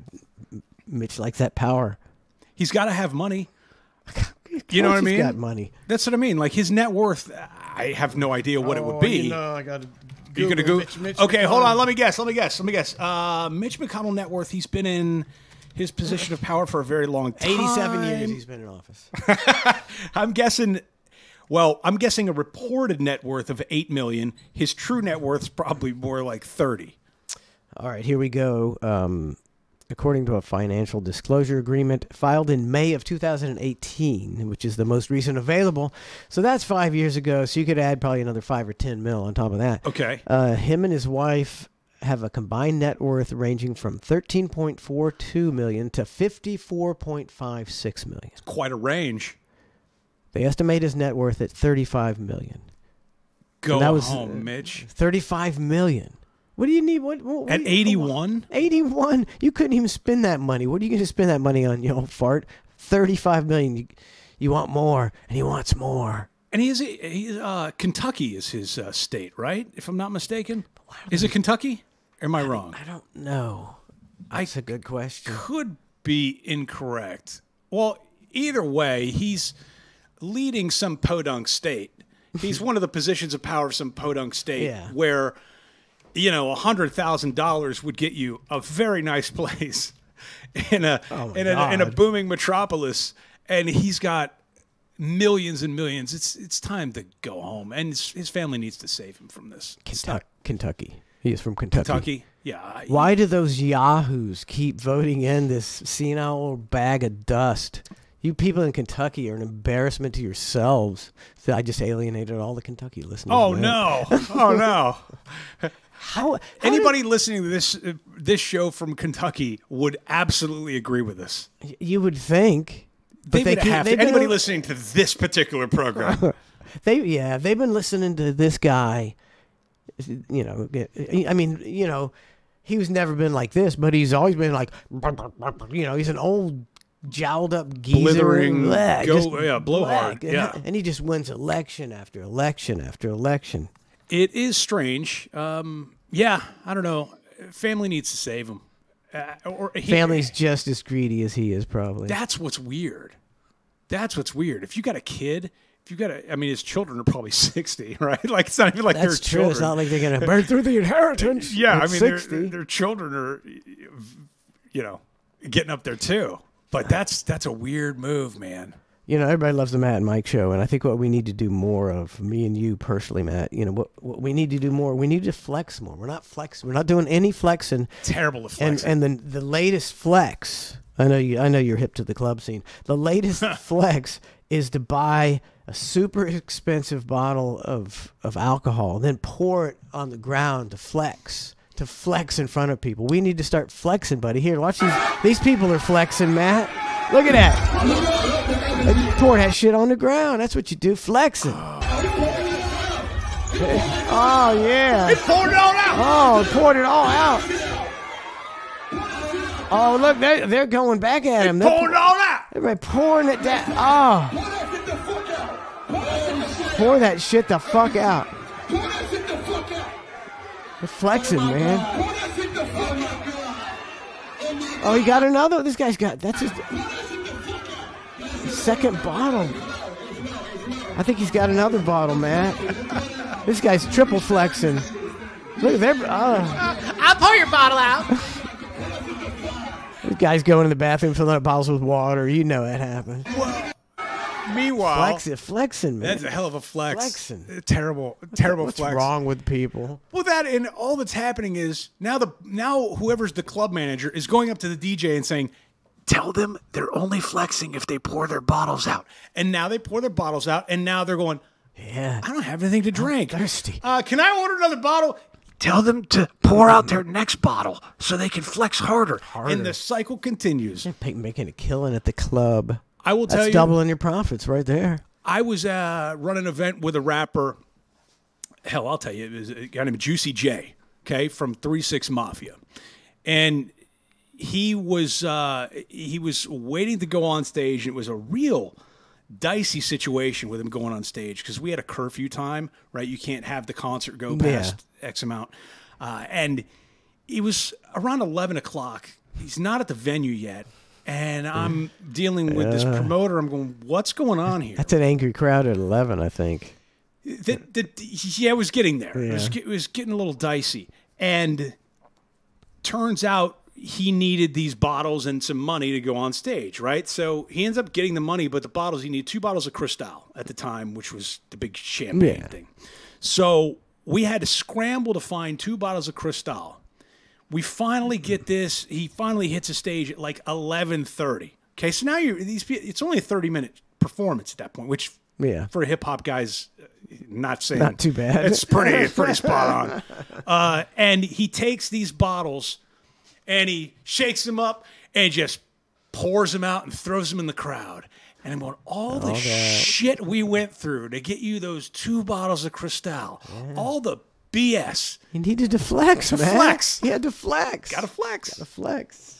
Mitch likes that power. He's got to have money. You know what I mean? He's got money. That's what I mean. Like his net worth, I have no idea what it would be. I got to. You're gonna go. Mitch okay, hold on. Let me guess. Mitch McConnell net worth. He's been in his position of power for a very long time. 87 years he's been in office. I'm guessing. Well, I'm guessing a reported net worth of $8 million. His true net worth is probably more like 30. All right, here we go. According to a financial disclosure agreement filed in May of 2018, which is the most recent available. So that's 5 years ago. So you could add probably another 5 or 10 mil on top of that. Okay. Him and his wife have a combined net worth ranging from $13.42 million to $54.56 million. It's quite a range. They estimate his net worth at $35 million. Go home, Mitch. $35 million. What do you need? What at 81? 81. You couldn't even spend that money. What are you going to spend that money on, you old fart? $35 million. You want more, and he wants more. And he's Kentucky is his state, right? If I'm not mistaken, is it Kentucky? Or am I wrong? I don't know. That's a good question. Could be incorrect. Well, either way, he's leading some podunk state. He's one of the positions of power of some podunk state where, you know, $100,000 would get you a very nice place in a booming metropolis, and he's got millions and millions. It's time to go home, and his family needs to save him from this. Kentucky. He is from Kentucky. Kentucky, yeah. Why do those yahoos keep voting in this senile old bag of dust? You people in Kentucky are an embarrassment to yourselves. So I just alienated all the Kentucky listeners. Oh, no. Oh, no. How Anybody listening to this show from Kentucky would absolutely agree with us. You would think. But Anybody listening to this particular program. They've been listening to this guy. You know, I mean, you know, he was never been like this, but he's always been like, you know, he's an old jowled up geezer, blithering, blowhard, and he just wins election after election after election. It is strange. I don't know. Family needs to save him. Family's just as greedy as he is, probably. That's what's weird. If you got a kid, his children are probably 60, right? Like, it's not even like that's their true. children. It's not like they're going to burn through the inheritance. Yeah, at 60. Their children are, you know, getting up there too. But that's a weird move, man. You know, everybody loves the Matt and Mike show, and I think what we need to do more of, me and you personally, Matt, you know, what we need to do more, we need to flex more. We're not flexing. We're not doing any flexing. Terrible at flexing. And the latest flex, I know you're hip to the club scene. The latest flex is to buy a super expensive bottle of alcohol, then pour it on the ground to flex in front of people. We need to start flexing, buddy. Here, watch these people are flexing, Matt. Look at that. Pour that shit on the ground. That's what you do, flexing. Oh, yeah. He poured it all out. Oh, poured it all out. Oh, look, they're going back at him. They're pouring it all out. Everybody pouring it down. Oh. Pour that shit the fuck out. They're flexing, man. Oh, he got another. This guy's got, that's his second bottle. I think he's got another bottle, Matt. This guy's triple flexing. Look at that. I'll pour your bottle out. Guys go in the bathroom, filling up bottles with water. You know that happens. Meanwhile, Flexing, man. that's a hell of a flex. Flexing. Terrible What's flex. wrong with people? Well, that and all that's happening is now whoever's the club manager is going up to the DJ and saying, "Tell them they're only flexing if they pour their bottles out." And now they pour their bottles out, and now they're going, Yeah. "I don't have anything to drink. I'm thirsty. Can I order another bottle?" Tell them to pour out their next bottle so they can flex harder. And the cycle continues. Making a killing at the club. I will tell That's you, doubling your profits right there. I was running an event with a rapper. Hell, I'll tell you, it was a guy named Juicy J, okay, from 3-6 Mafia. And he was waiting to go on stage. And it was a real dicey situation with him going on stage because we had a curfew time, right? You can't have the concert go past X amount. And it was around 11 o'clock. He's not at the venue yet. And I'm dealing with this promoter. I'm going, what's going on here? That's an angry crowd at 11, I think. Yeah, it was getting there. Yeah. It was getting a little dicey. And turns out he needed these bottles and some money to go on stage, right? So he ends up getting the money, but the bottles, he needed 2 bottles of Cristal at the time, which was the big champagne thing. So we had to scramble to find 2 bottles of Cristal. We finally get this. He finally hits a stage at like 11:30. Okay, so now it's only a 30-minute performance at that point, which for a hip hop guy's not saying Not too bad. It's pretty spot on. And he takes these bottles and he shakes them up and just pours them out and throws them in the crowd. And I'm going, all the shit we went through to get you those 2 bottles of Cristal, all the BS. He needed to flex, man. Flex. He had to flex. Gotta flex.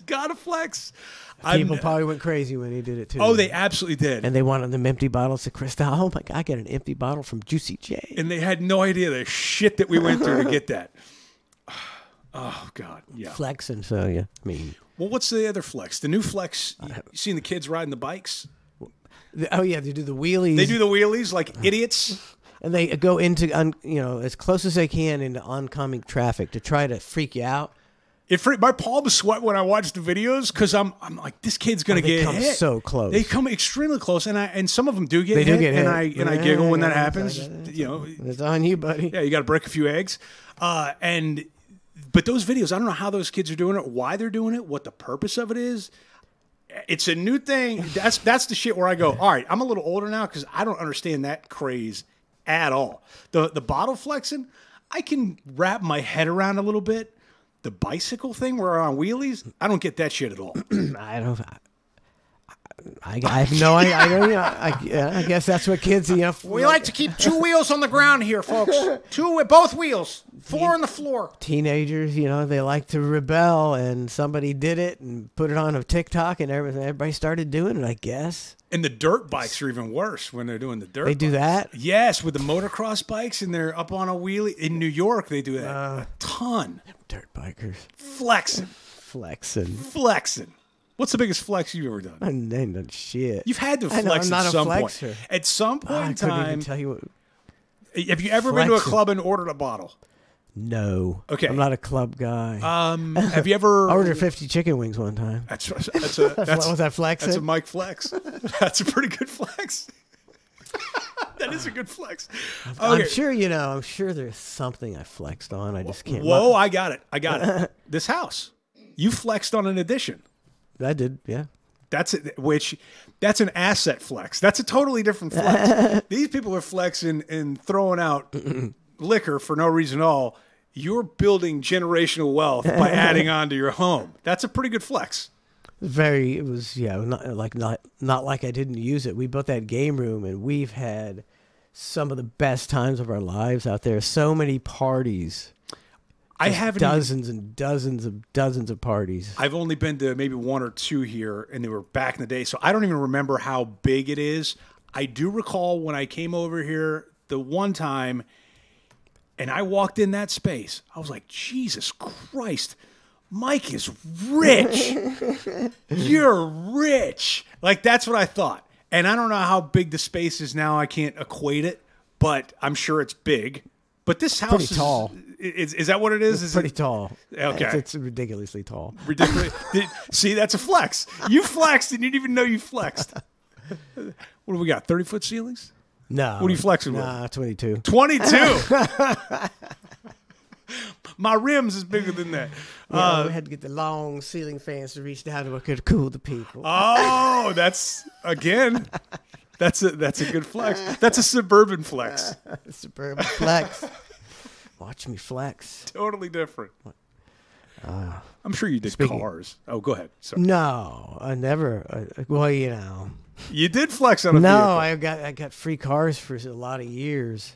Gotta flex. People People probably went crazy when he did it, too. Oh, they absolutely did. And they wanted them empty bottles of Cristal. Oh, my God, I got an empty bottle from Juicy J. And they had no idea the shit that we went through to get that. Oh, God. Yeah. Flexing, so, yeah. I mean. Well, what's the other flex? The new flex, you seen the kids riding the bikes? Oh, yeah, they do the wheelies. They do the wheelies like idiots. And they go into, as close as they can into oncoming traffic to try to freak you out. My palms sweat when I watch the videos because I'm like, this kid's gonna get hit. They come so close. They come extremely close, and some of them do get They hit. do get hit. And I giggle when that happens. It's on you, buddy. Yeah, you got to break a few eggs. But those videos, I don't know how those kids are doing it, why they're doing it, what the purpose of it is. It's a new thing. That's the shit where I go, all right, I'm a little older now because I don't understand that craze at all. The bottle flexing, I can wrap my head around a little bit. The bicycle thing where we're on wheelies, I don't get that shit at all. I have no idea. I guess that's what kids, We like to keep 2 wheels on the ground here, folks. 2 with both wheels, 4 on the floor. Teenagers, they like to rebel, and somebody did it and put it on a TikTok, and everybody started doing it, I guess. And the dirt bikes are even worse when they're doing the dirt. They do that? Yes, with the motocross bikes, and they're up on a wheelie. In New York, they do that a ton. Dirt bikers. Flexing. What's the biggest flex you've ever done? I ain't done shit. You've had to I know, flex I'm not at a some flexer. point. At some point in I couldn't even time, tell you what. have you ever been to a Flexing. club and ordered a bottle? No. Okay. I'm not a club guy. Have you ever? I ordered 50 chicken wings one time. That's Was that flexing? That's a Mike flex. That's a pretty good flex. That is a good flex. Okay. I'm sure there's something I flexed on. I just can't. Whoa, I got it. This house. You flexed on an addition. I did, yeah. That's an asset flex. That's a totally different flex. These people are flexing and throwing out liquor for no reason at all. You're building generational wealth by adding on to your home. That's a pretty good flex. It was not like I didn't use it. We built that game room, and we've had some of the best times of our lives out there. So many parties. I have dozens and dozens of parties. I've only been to maybe 1 or 2 here, and they were back in the day, so I don't even remember how big it is. I do recall when I came over here the one time, and I walked in that space. I was like, Jesus Christ, Mike is rich. You're rich. Like, that's what I thought. And I don't know how big the space is now. I can't equate it, but I'm sure it's big. But this house Pretty is tall. Is that what it is? It's pretty tall. Okay. It's ridiculously tall. Ridiculous. See, that's a flex. You flexed and you didn't even know you flexed. What do we got? 30-foot ceilings? No. What are you flexing with? Nah, 22. 22. My rim's is bigger than that. Yeah, we had to get the long ceiling fans to reach down to could cool the people. Oh, that's a good flex. That's a suburban flex. Suburban flex. Watch me flex. Totally different. I'm sure you did speaking- cars. Oh, go ahead. Sorry. No, I never. Well, you know. You did flex on a No, vehicle. I got free cars for a lot of years.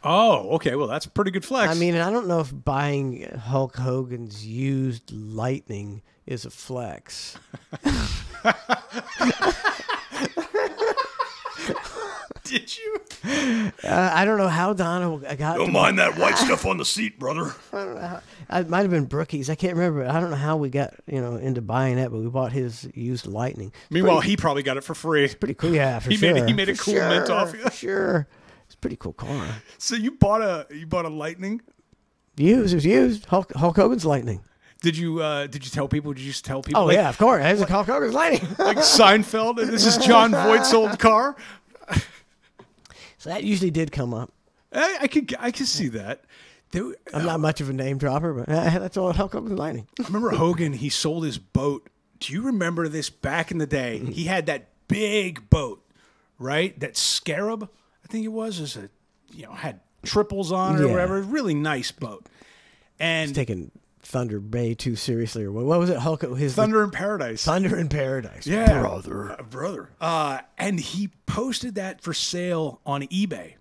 Oh, okay. Well, that's a pretty good flex. I mean, I don't know if buying Hulk Hogan's used Lightning is a flex. did you? I don't know how Donna got. Don't mind that white stuff on the seat, brother. It might have been Brookie's. I can't remember. I don't know how we got into buying that, but we bought his used Lightning. Meanwhile, he probably got it for free. Pretty cool, yeah, for He sure. made a cool mint off you. Sure, it's a pretty cool car. So you bought a Lightning? Used, it was used. Hulk Hogan's Lightning. Did you tell people? Did you just tell people? Oh like, yeah, of course. It's a Hulk Hogan's Lightning. like Seinfeld, and this is John Voight's old car. So that usually did come up. I could see that. I'm not much of a name dropper, but that's all Hulk Hogan's Lightning. I remember Hogan. He sold his boat. Do you remember this back in the day? He had that big boat, right? That Scarab, I think it was had triples on it or Yeah. whatever. Really nice boat. And He's taking Thunder Bay too seriously, or what was it? Hulk his Thunder in Paradise. Thunder in Paradise. Yeah, brother. And he posted that for sale on eBay.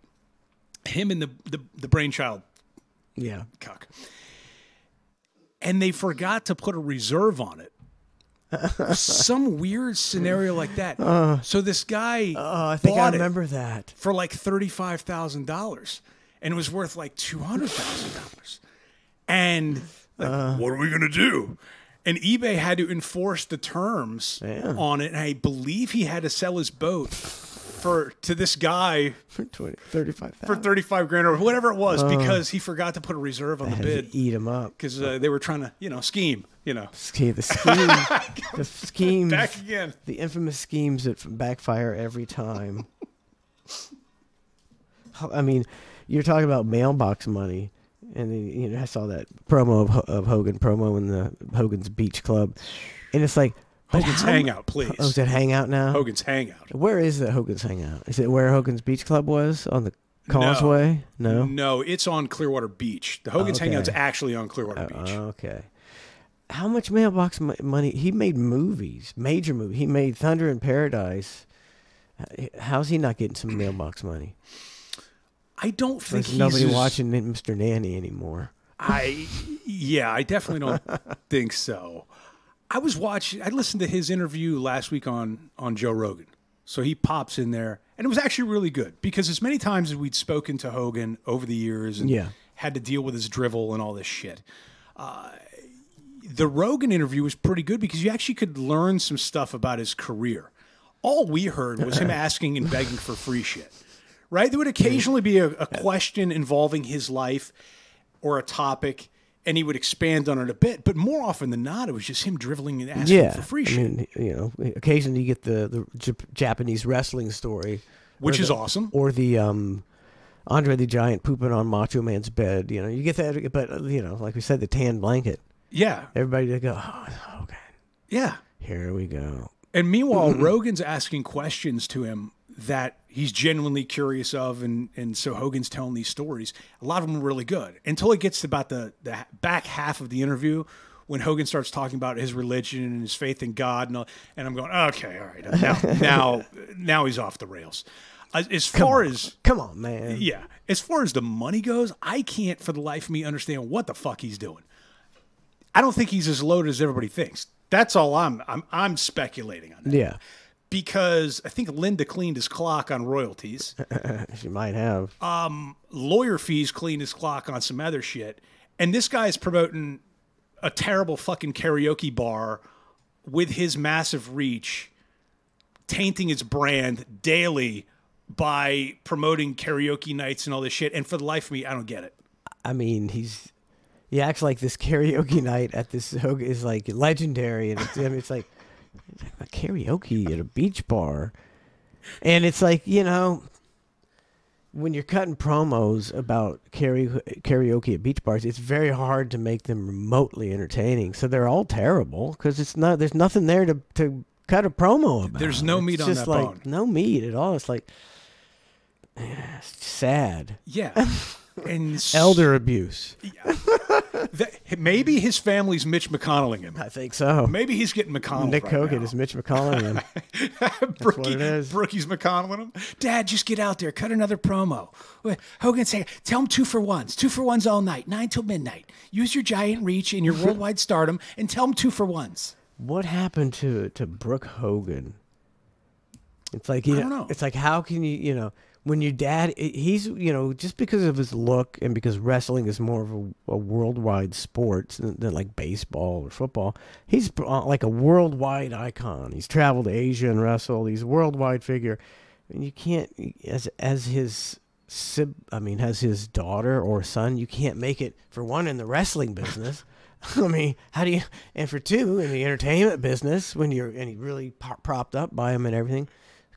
Him and the brainchild Yeah. cuck. And they forgot to put a reserve on it. Some weird scenario like that. So this guy I think I bought remember that. it for like $35,000, and it was worth like $200,000. And like, what are we gonna do? And eBay had to enforce the terms on it. And I believe he had to sell his boat to this guy For 35,000. for 35 grand or whatever it was because he forgot to put a reserve on the bid Eat him up. because they were trying to scheme. The scheme. The schemes. Back again. The infamous schemes that backfire every time. I mean, you're talking about mailbox money. And then, I saw that promo of Hogan promo in the Hogan's Beach Club. And it's like, Hogan's Hangout, please. Oh, is that Hangout now? Hogan's Hangout. Where is the Hogan's Hangout? Is it where Hogan's Beach Club was? On the Causeway? No? No, it's on Clearwater Beach. The Hogan's Okay. Hangout's actually on Clearwater Beach. Okay. How much mailbox money? He made movies, major movies. He made Thunder in Paradise. How's he not getting some mailbox money? I don't think There's nobody he's watching Mr. Nanny anymore. I definitely don't think so. I listened to his interview last week on Joe Rogan. So he pops in there, and it was actually really good because as many times as we'd spoken to Hogan over the years and had to deal with his drivel and all this shit, the Rogan interview was pretty good because you actually could learn some stuff about his career. All we heard was him asking and begging for free shit, right? There would occasionally be a question involving his life or a topic, and he would expand on it a bit. But more often than not, it was just him driveling and asking for free shit. I mean, occasionally you get the Japanese wrestling story. Which is awesome. Or the Andre the Giant pooping on Macho Man's bed. You get that, but, like we said, the tan blanket. Yeah. Everybody to go, okay. Yeah. Here we go. And meanwhile, Rogan's asking questions to him that he's genuinely curious of, and so Hogan's telling these stories. A lot of them are really good until it gets to about the back half of the interview when Hogan starts talking about his religion and his faith in God, and I'm going, okay, all right, now he's off the rails. Come on, man. Yeah, as far as the money goes, I can't for the life of me understand what the fuck he's doing. I don't think he's as loaded as everybody thinks. That's all I'm speculating on that. Yeah. Because I think Linda cleaned his clock on royalties. She might have. Lawyer fees cleaned his clock on some other shit. And this guy's promoting a terrible fucking karaoke bar with his massive reach, tainting his brand daily by promoting karaoke nights and all this shit. And for the life of me, I don't get it. I mean, he acts like this karaoke night at this Hogan is like legendary, and it's like a karaoke at a beach bar, and it's like, you know, when you're cutting promos about karaoke at beach bars, it's very hard to make them remotely entertaining. So they're all terrible because there's nothing there to cut a promo about. There's no meat it's on just that like, bone. No meat at all. It's like it's sad. Yeah. And Elder abuse. Maybe his family's Mitch McConnelling him. I think so. Maybe he's getting McConnell. Nick right Hogan now. is Mitch McConnelling. Brookie, what it is. Brookie's McConnelling him. Dad, just get out there, cut another promo. Hogan say, tell him 2 for 1s. 2 for 1s all night, 9 till midnight. Use your giant reach and your worldwide stardom and tell him 2 for 1s. What happened to Brooke Hogan? It's like, you I don't know. It's like, how can you when your dad, he's, just because of his look and because wrestling is more of a worldwide sport than like baseball or football, he's like a worldwide icon. He's traveled to Asia and wrestled. He's a worldwide figure. And you can't, as his daughter or son, you can't make it, for one, in the wrestling business. I mean, how do you, and for two, in the entertainment business, when you're really propped up by him and everything,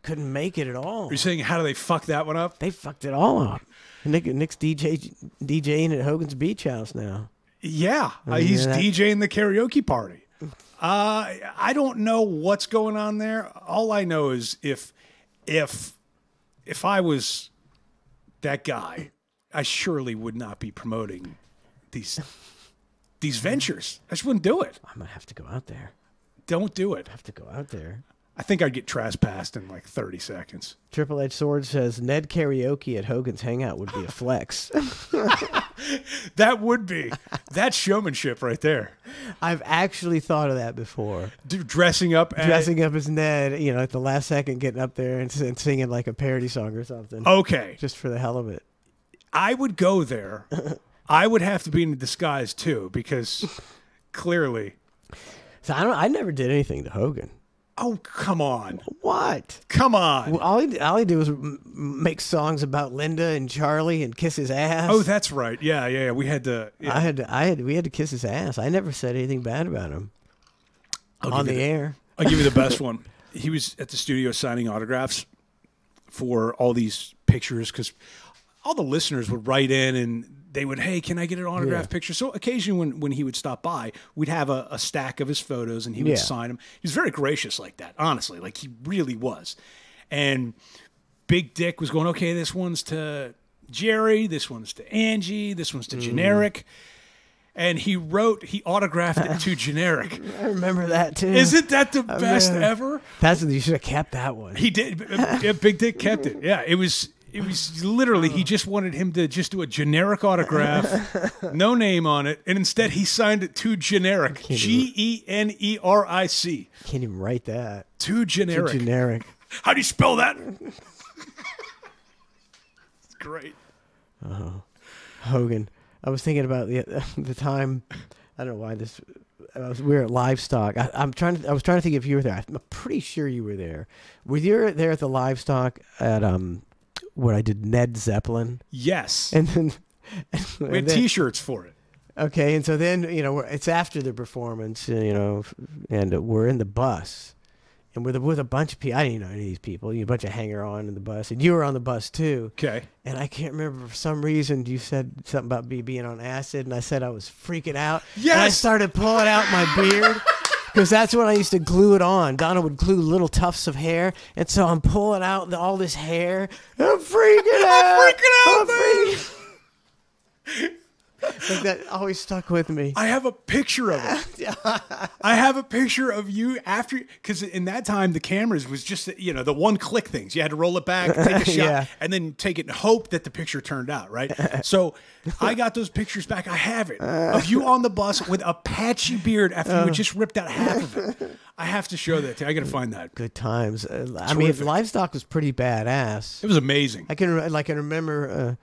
couldn't make it at all. Are you saying how do they fuck that one up? They fucked it all up. Nick's DJing at Hogan's Beach House now. Yeah, he's DJing the karaoke party. I don't know what's going on there. All I know is if I was that guy, I surely would not be promoting these ventures. I just wouldn't do it. I'm gonna have to go out there. Don't do it. I have to go out there. I think I'd get trespassed in like 30 seconds. Triple Edge Sword says Ned karaoke at Hogan's Hangout would be a flex. That would be. That's showmanship right there. I've actually thought of that before. Dressing up as Ned, at the last second, getting up there and singing like a parody song or something. Okay. Just for the hell of it. I would go there. I would have to be in disguise too, because clearly. So I never did anything to Hogan. Oh, come on. What? Come on. Well, all he did was make songs about Linda and Charlie and kiss his ass. Oh, that's right. Yeah. We had to. Yeah. We had to kiss his ass. I never said anything bad about him on the air. I'll give you the best one. He was at the studio signing autographs for all these pictures because all the listeners would write in and they would, hey, can I get an autographed picture? So occasionally when he would stop by, we'd have a stack of his photos and he would sign them. He was very gracious like that, honestly. Like he really was. And Big Dick was going, okay, this one's to Jerry, this one's to Angie, this one's to Generic. And he autographed it to Generic. I remember that too. Isn't that the best ever? You should have kept that one. He did. Big Dick kept it. Yeah, it was literally, he just wanted him to just do a generic autograph, no name on it, and instead he signed it to Generic, Generic. Can't even write that. To Generic. To Generic. How do you spell that? It's great. Hogan. I was thinking about the time. I don't know why this. We were at Livestock. I was trying to think if you were there. I'm pretty sure you were there. Were you there at the Livestock at where I did Ned Zeppelin? Yes. And then we had T-shirts for it. Okay, and so then it's after the performance, and we're in the bus, and we're with a bunch of people. I didn't know any of these people. A bunch of hanger-on in the bus, and you were on the bus too. Okay. And I can't remember, for some reason you said something about me being on acid, and I said I was freaking out. Yes. And I started pulling out my beard. Because that's when I used to glue it on. Donna would glue little tufts of hair, and so I'm pulling out all this hair. I'm freaking out, man. Like that always stuck with me. I have a picture of it. I have a picture of you after, because in that time the cameras was just the one click things. You had to roll it back, take a shot, and then take it and hope that the picture turned out right. So I got those pictures back. I have it of you on the bus with a patchy beard after you had just ripped out half of it. I have to show that to you. I got to find that. Good times. I mean, Livestock was pretty badass. It was amazing. I can remember.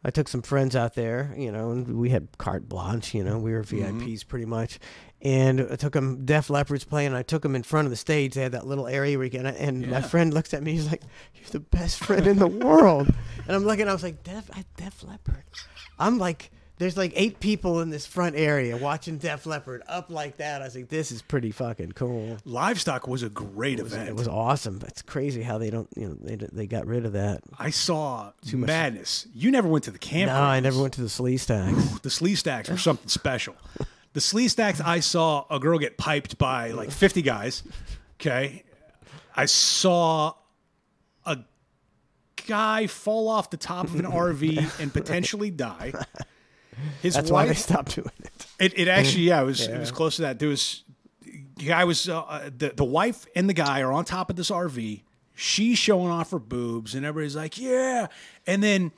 I took some friends out there, and we had carte blanche, we were VIPs pretty much. And I took them, Def Leppard's playing, and I took them in front of the stage. They had that little area where you can, and my friend looks at me, he's like, "You're the best friend in the world." And I'm looking, I was like, Def Leppard. I'm like, there's like 8 people in this front area watching Def Leppard up like that. I was like, this is pretty fucking cool. Livestock was a great event. It was awesome. It's crazy how they don't, they got rid of that. I saw madness. You never went to the camp. No, I never went to the Slee Stacks. The Slee Stacks were something special. The Slee Stacks, I saw a girl get piped by like 50 guys. Okay. I saw a guy fall off the top of an RV and potentially die. That's why they stopped doing it. It actually, it was close to that. There was, the wife and the guy are on top of this RV. She's showing off her boobs, and everybody's like, yeah. And then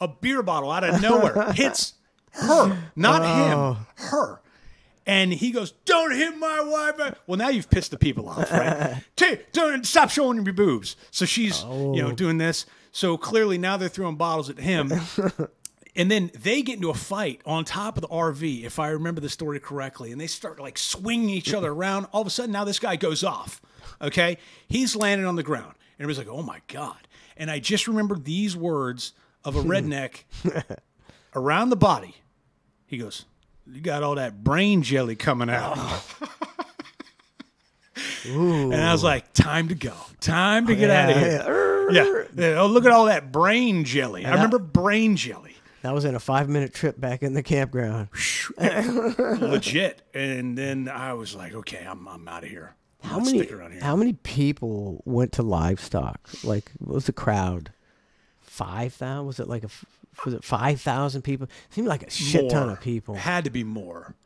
a beer bottle out of nowhere hits her, not him, her. And he goes, "Don't hit my wife." Well, now you've pissed the people off, right? Don't stop showing your boobs. So she's, doing this. So clearly now they're throwing bottles at him. And then they get into a fight on top of the RV, if I remember the story correctly. And they start like swinging each other around. All of a sudden, now this guy goes off. Okay? He's landing on the ground. And everybody's like, "Oh my God." And I just remembered these words of a redneck around the body. He goes, "You got all that brain jelly coming out." And I was like, time to go. Time to get out of here. Yeah. Oh, look at all that brain jelly. I remember brain jelly. That was in a 5-minute trip back in the campground. Legit. And then I was like, okay, I'm out of here. How many people went to Livestock? Like, what was the crowd? 5,000? Was it like was it 5,000 people? It seemed like a shit ton of people. Had to be more.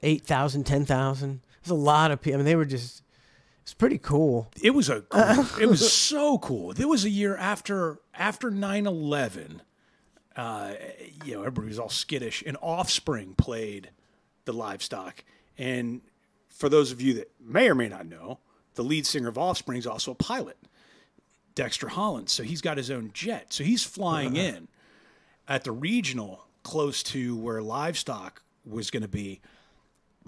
8,000, 10,000. There's a lot of people. I mean, they were just. It's pretty cool. It was it was so cool. There was a year after 9/11. Everybody was all skittish, and Offspring played the Livestock. And for those of you that may or may not know, the lead singer of Offspring is also a pilot, Dexter Holland. So he's got his own jet. So he's flying in at the regional close to where Livestock was going to be.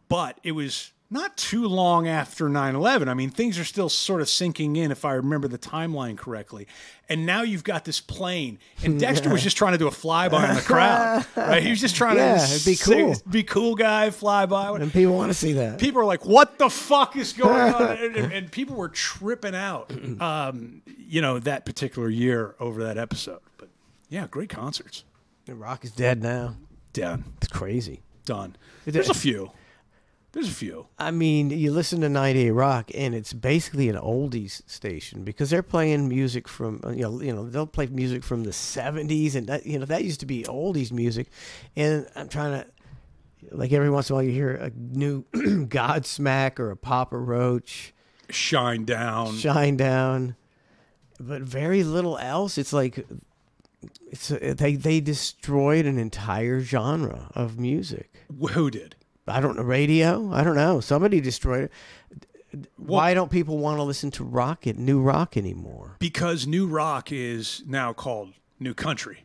But it was not too long after 9/11. I mean, things are still sort of sinking in, if I remember the timeline correctly. And now you've got this plane, and Dexter was just trying to do a flyby on the crowd, right? He was just trying be cool guy, flyby. And people want to see that. People are like, "What the fuck is going on?" And people were tripping out, that particular year over that episode. But yeah, great concerts. The Rock is dead now. Done. It's crazy. Done. There's a few. I mean, you listen to 98 Rock, and it's basically an oldies station because they're playing music from, they'll play music from the 70s, and that used to be oldies music. And I'm trying to, like, every once in a while you hear a new Godsmack or a Papa Roach. Shine Down. But very little else. It's like, they destroyed an entire genre of music. Who did? I don't know, radio? I don't know. Somebody destroyed it. Why don't people want to listen to new rock anymore? Because new rock is now called new country.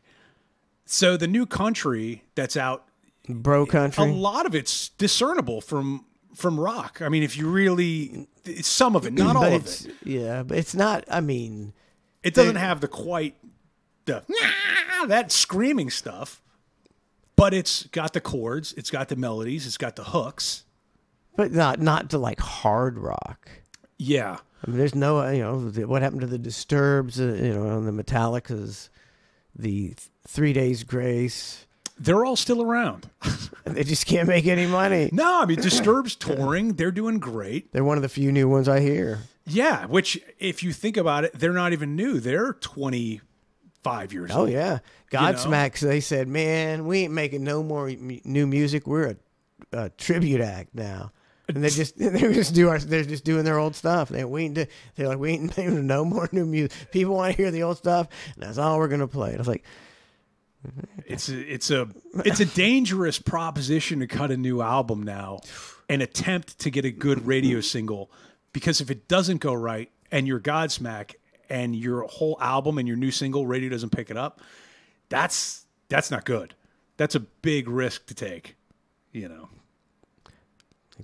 So the new country that's out, bro country, a lot of it's discernible from rock. I mean, if you really, some of it, not all of it. Yeah, but it's not. I mean, it doesn't have that screaming stuff. But it's got the chords, it's got the melodies, it's got the hooks. But not to like hard rock. Yeah. I mean, there's no, what happened to the Disturbs, and the Metallicas, the 3 Days Grace. They're all still around. They just can't make any money. No, I mean, Disturbed's touring. They're doing great. They're one of the few new ones I hear. Yeah, which, if you think about it, they're not even new. They're 25 years old. Oh, yeah. Godsmack, they said, "Man, we ain't making no more new music. We're a tribute act now." And they're just doing their old stuff. They're like, we ain't making no more new music. People want to hear the old stuff, and that's all we're gonna play. And I was like, it's a dangerous proposition to cut a new album now and attempt to get a good radio single, because if it doesn't go right and you're Godsmack and your whole album and your new single radio doesn't pick it up, that's not good. That's a big risk to take,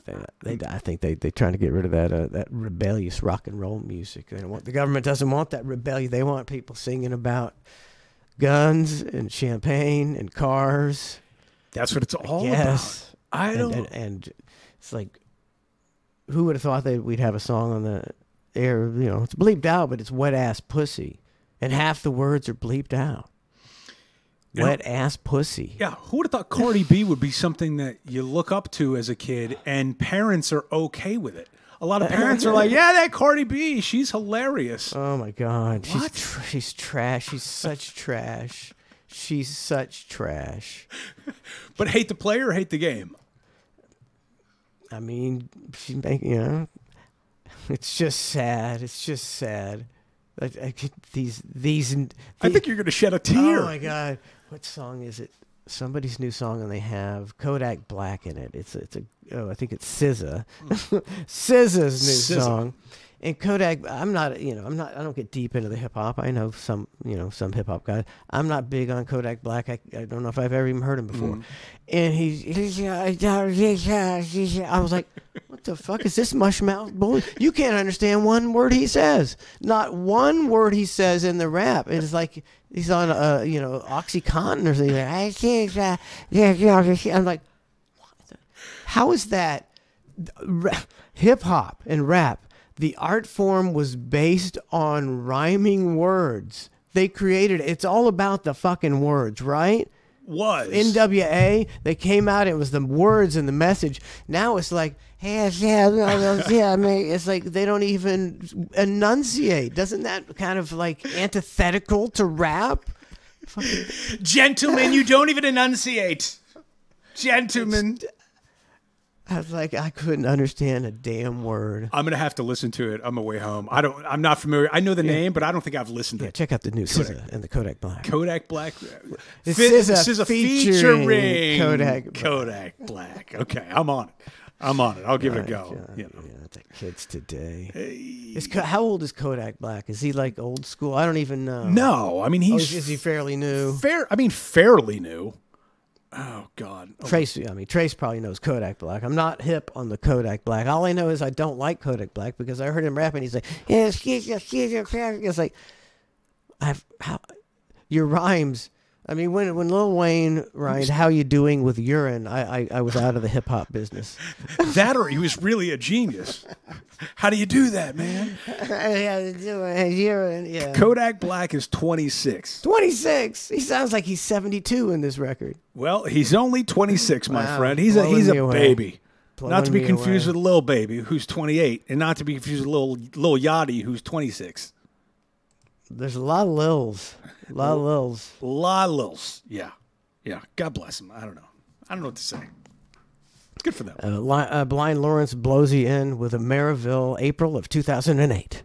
I think they trying to get rid of that rebellious rock and roll music. They don't want, the government doesn't want that rebellion. They want people singing about guns and champagne and cars. That's what it's all Yes, about. I don't. And it's like, who would have thought that we'd have a song on the air? You know, it's bleeped out, but it's wet ass pussy, and half the words are bleeped out. Wet ass pussy. Yeah, who would have thought Cardi B would be something that you look up to as a kid, and parents are okay with it? A lot of parents are like, "Yeah, that Cardi B, she's hilarious." Oh my God, What? she's trash. She's such trash. She's such trash. But hate the player or hate the game? I mean, it's just sad. It's just sad. These. I think you're going to shed a tear. Oh my God, what song is it? Somebody's new song, and they have Kodak Black in it. I think it's SZA. SZA's new song. And Kodak, I don't get deep into the hip hop. I know some hip hop guys. I'm not big on Kodak Black. I don't know if I've ever even heard him before. And I was like, what the fuck is this mushmouth bull? You can't understand one word he says. Not one word he says in the rap. It's like he's on OxyContin or something. I'm like, what how is that? Hip hop and rap, the art form was based on rhyming words. They created it's all about the fucking words, right? NWA, they came out, it was the words and the message. Now it's like, it's like they don't even enunciate. Doesn't that kind of like antithetical to rap? Gentlemen, you don't even enunciate. Gentlemen. I was like, I couldn't understand a damn word. I'm gonna have to listen to it on my way home. I'm not familiar. I know the name, but I don't think I've listened to it. Check out the new SZA and the Kodak Black. Kodak Black. It's SZA featuring Kodak Black. Okay, I'm on it. I'll give it a go. The kids today. How old is Kodak Black? Is he like old school? I don't even know. No, I mean is he fairly new? Fairly new. Oh God, Trace probably knows Kodak Black. I'm not hip on the Kodak Black. All I know is I don't like Kodak Black because I heard him rapping. He's like, it's like, your rhymes. I mean, when Lil Wayne rhymed "How you doing" with urine, I was out of the hip hop business. That or he was really a genius. How do you do that, man? Yeah. Kodak Black is 26. 26. He sounds like he's 72 in this record. Well, he's only 26, my Wow. friend. He's a baby. Not to be me confused away. with Lil Baby, who's 28, and not to be confused with Lil Yachty, who's 26. There's a lot of Lils. A lot of Lils. Yeah. God bless him. I don't know what to say. Good for them. Blind Lawrence blows you in with a Maryville, April of 2008.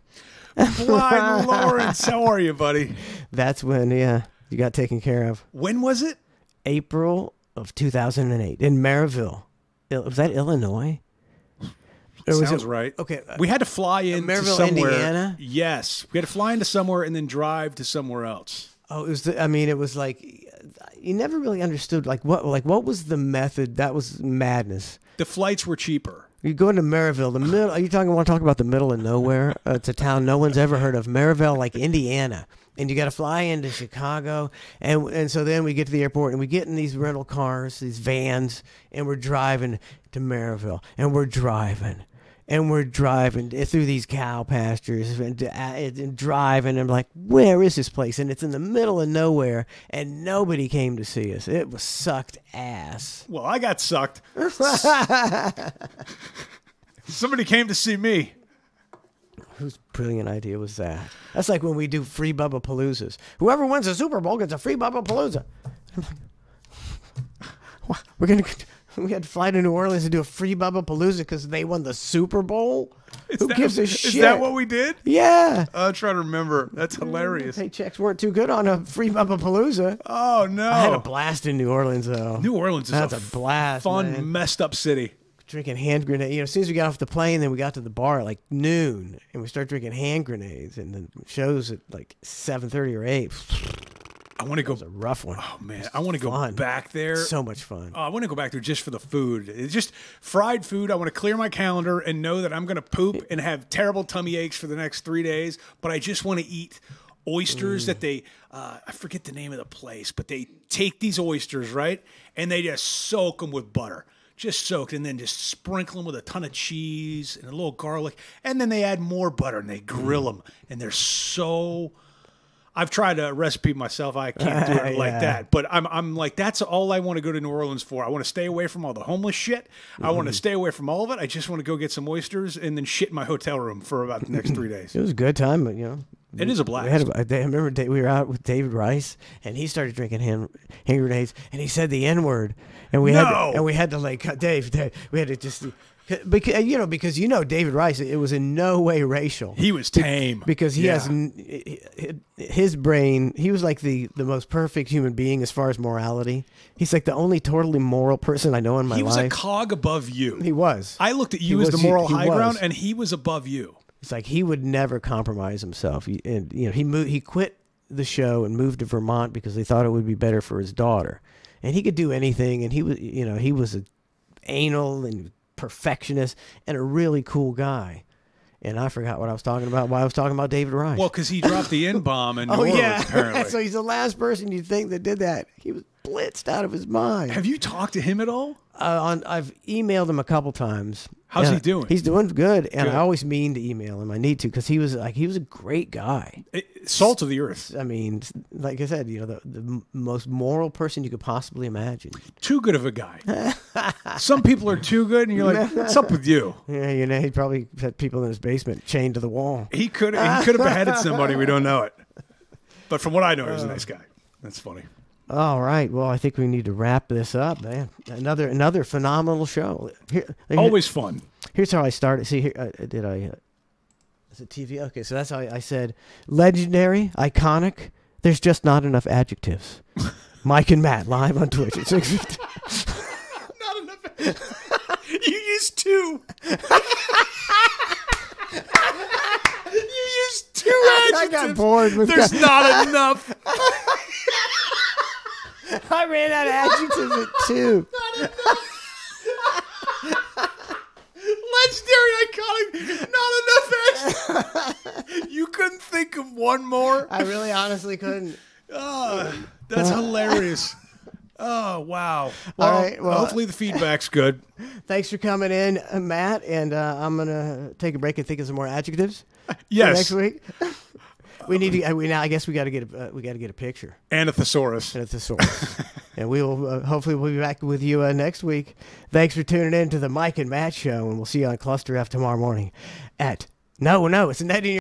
Blind Lawrence, how are you, buddy? That's when, you got taken care of. When was it? April of 2008 in Maryville. Was that Illinois? Or was Sounds it, right. Okay. We had to fly into Maryville, somewhere. Indiana? Yes. We had to fly into somewhere and then drive to somewhere else. Oh, it was like you never really understood what was the method? That was madness. The flights were cheaper. You go into Maryville, the middle. Want to talk about the middle of nowhere? It's a town no one's ever heard of. Maryville, like Indiana, and you got to fly into Chicago, and so then we get to the airport and we get in these rental cars, these vans, and we're driving to Maryville, and we're driving through these cow pastures and driving. I'm like, where is this place? And it's in the middle of nowhere, and nobody came to see us. It was sucked ass. Well, I got sucked. Somebody came to see me. Whose brilliant idea was that? That's like when we do free Bubba Paloozas. Whoever wins the Super Bowl gets a free Bubba Palooza. We had to fly to New Orleans to do a free Bubba Palooza because they won the Super Bowl? Who gives a shit? Is that what we did? Yeah. I'm trying to remember. That's hilarious. Paychecks weren't too good on a free Bubba Palooza. Oh, no. I had a blast in New Orleans, though. New Orleans is a blast, fun, man. messed up city. Drinking hand grenades. As soon as we got off the plane, then we got to the bar at like noon, and we started drinking hand grenades, and the show's at like 7:30 or 8. I want to go. It was a rough one. Oh man, I want to go Fun. back there. So much fun. I want to go back there just for the food. It's just fried food. I want to clear my calendar and know that I'm going to poop and have terrible tummy aches for the next 3 days. But I just want to eat oysters that they, I forget the name of the place, but they take these oysters, right? And they just soak them with butter. Just soaked, and then just sprinkle them with a ton of cheese and a little garlic. And then they add more butter and they grill them. And they're so... I've tried a recipe myself. I can't do it like that. But I'm like, that's all I want to go to New Orleans for. I want to stay away from all the homeless shit. I want to stay away from all of it. I just want to go get some oysters and then shit in my hotel room for about the next 3 days. It was a good time, but, you know. It is a blast. I remember we were out with David Rice, and he started drinking hand grenades, and he said the N-word. And we had to like, Dave, we had to just... Because David Rice, it was in no way racial. He was tame because he has his brain. He was like the most perfect human being as far as morality. He's like the only totally moral person I know in my life. He was a cog above you. He was. I looked at you as the moral high ground, and he was above you. It's like he would never compromise himself. He quit the show and moved to Vermont because they thought it would be better for his daughter, and he could do anything. And he was an anal and perfectionist and a really cool guy. And I forgot what I was talking about. Why I was talking about David Rice. Well, because he dropped the N-bomb in New Orleans, apparently. So he's the last person you'd think that did that. He was blitzed out of his mind. Have you talked to him at all? I've emailed him a couple times. How's he doing? He's doing good, and I always mean to email him. I need to because he was a great guy. Salt of the earth. I mean, like I said, the most moral person you could possibly imagine. Too good of a guy. Some people are too good, and you're like, what's up with you? Yeah, he probably had people in his basement chained to the wall. He could have beheaded somebody. We don't know it. But from what I know, he was a nice guy. That's funny. All right. Well, I think we need to wrap this up, man. Another phenomenal show. Always fun. Here's how I started. See, here, is it TV? Okay, so that's how I said legendary, iconic. There's just not enough adjectives. Mike and Matt live on Twitch at 6:50. Not enough. You used two. You used two adjectives. I got bored with There's not enough. I ran out of adjectives at 2. Legendary, iconic, not enough extra. You couldn't think of one more? I really honestly couldn't. Oh, that's hilarious. Oh, wow. Well, all right, hopefully the feedback's good. Thanks for coming in, Matt, and I'm going to take a break and think of some more adjectives. Yes. For next week. We need to. I guess we got to get a picture. And a thesaurus. And we will. Hopefully, we'll be back with you next week. Thanks for tuning in to the Mike and Matt Show, and we'll see you on Cluster F tomorrow morning. It's Netting.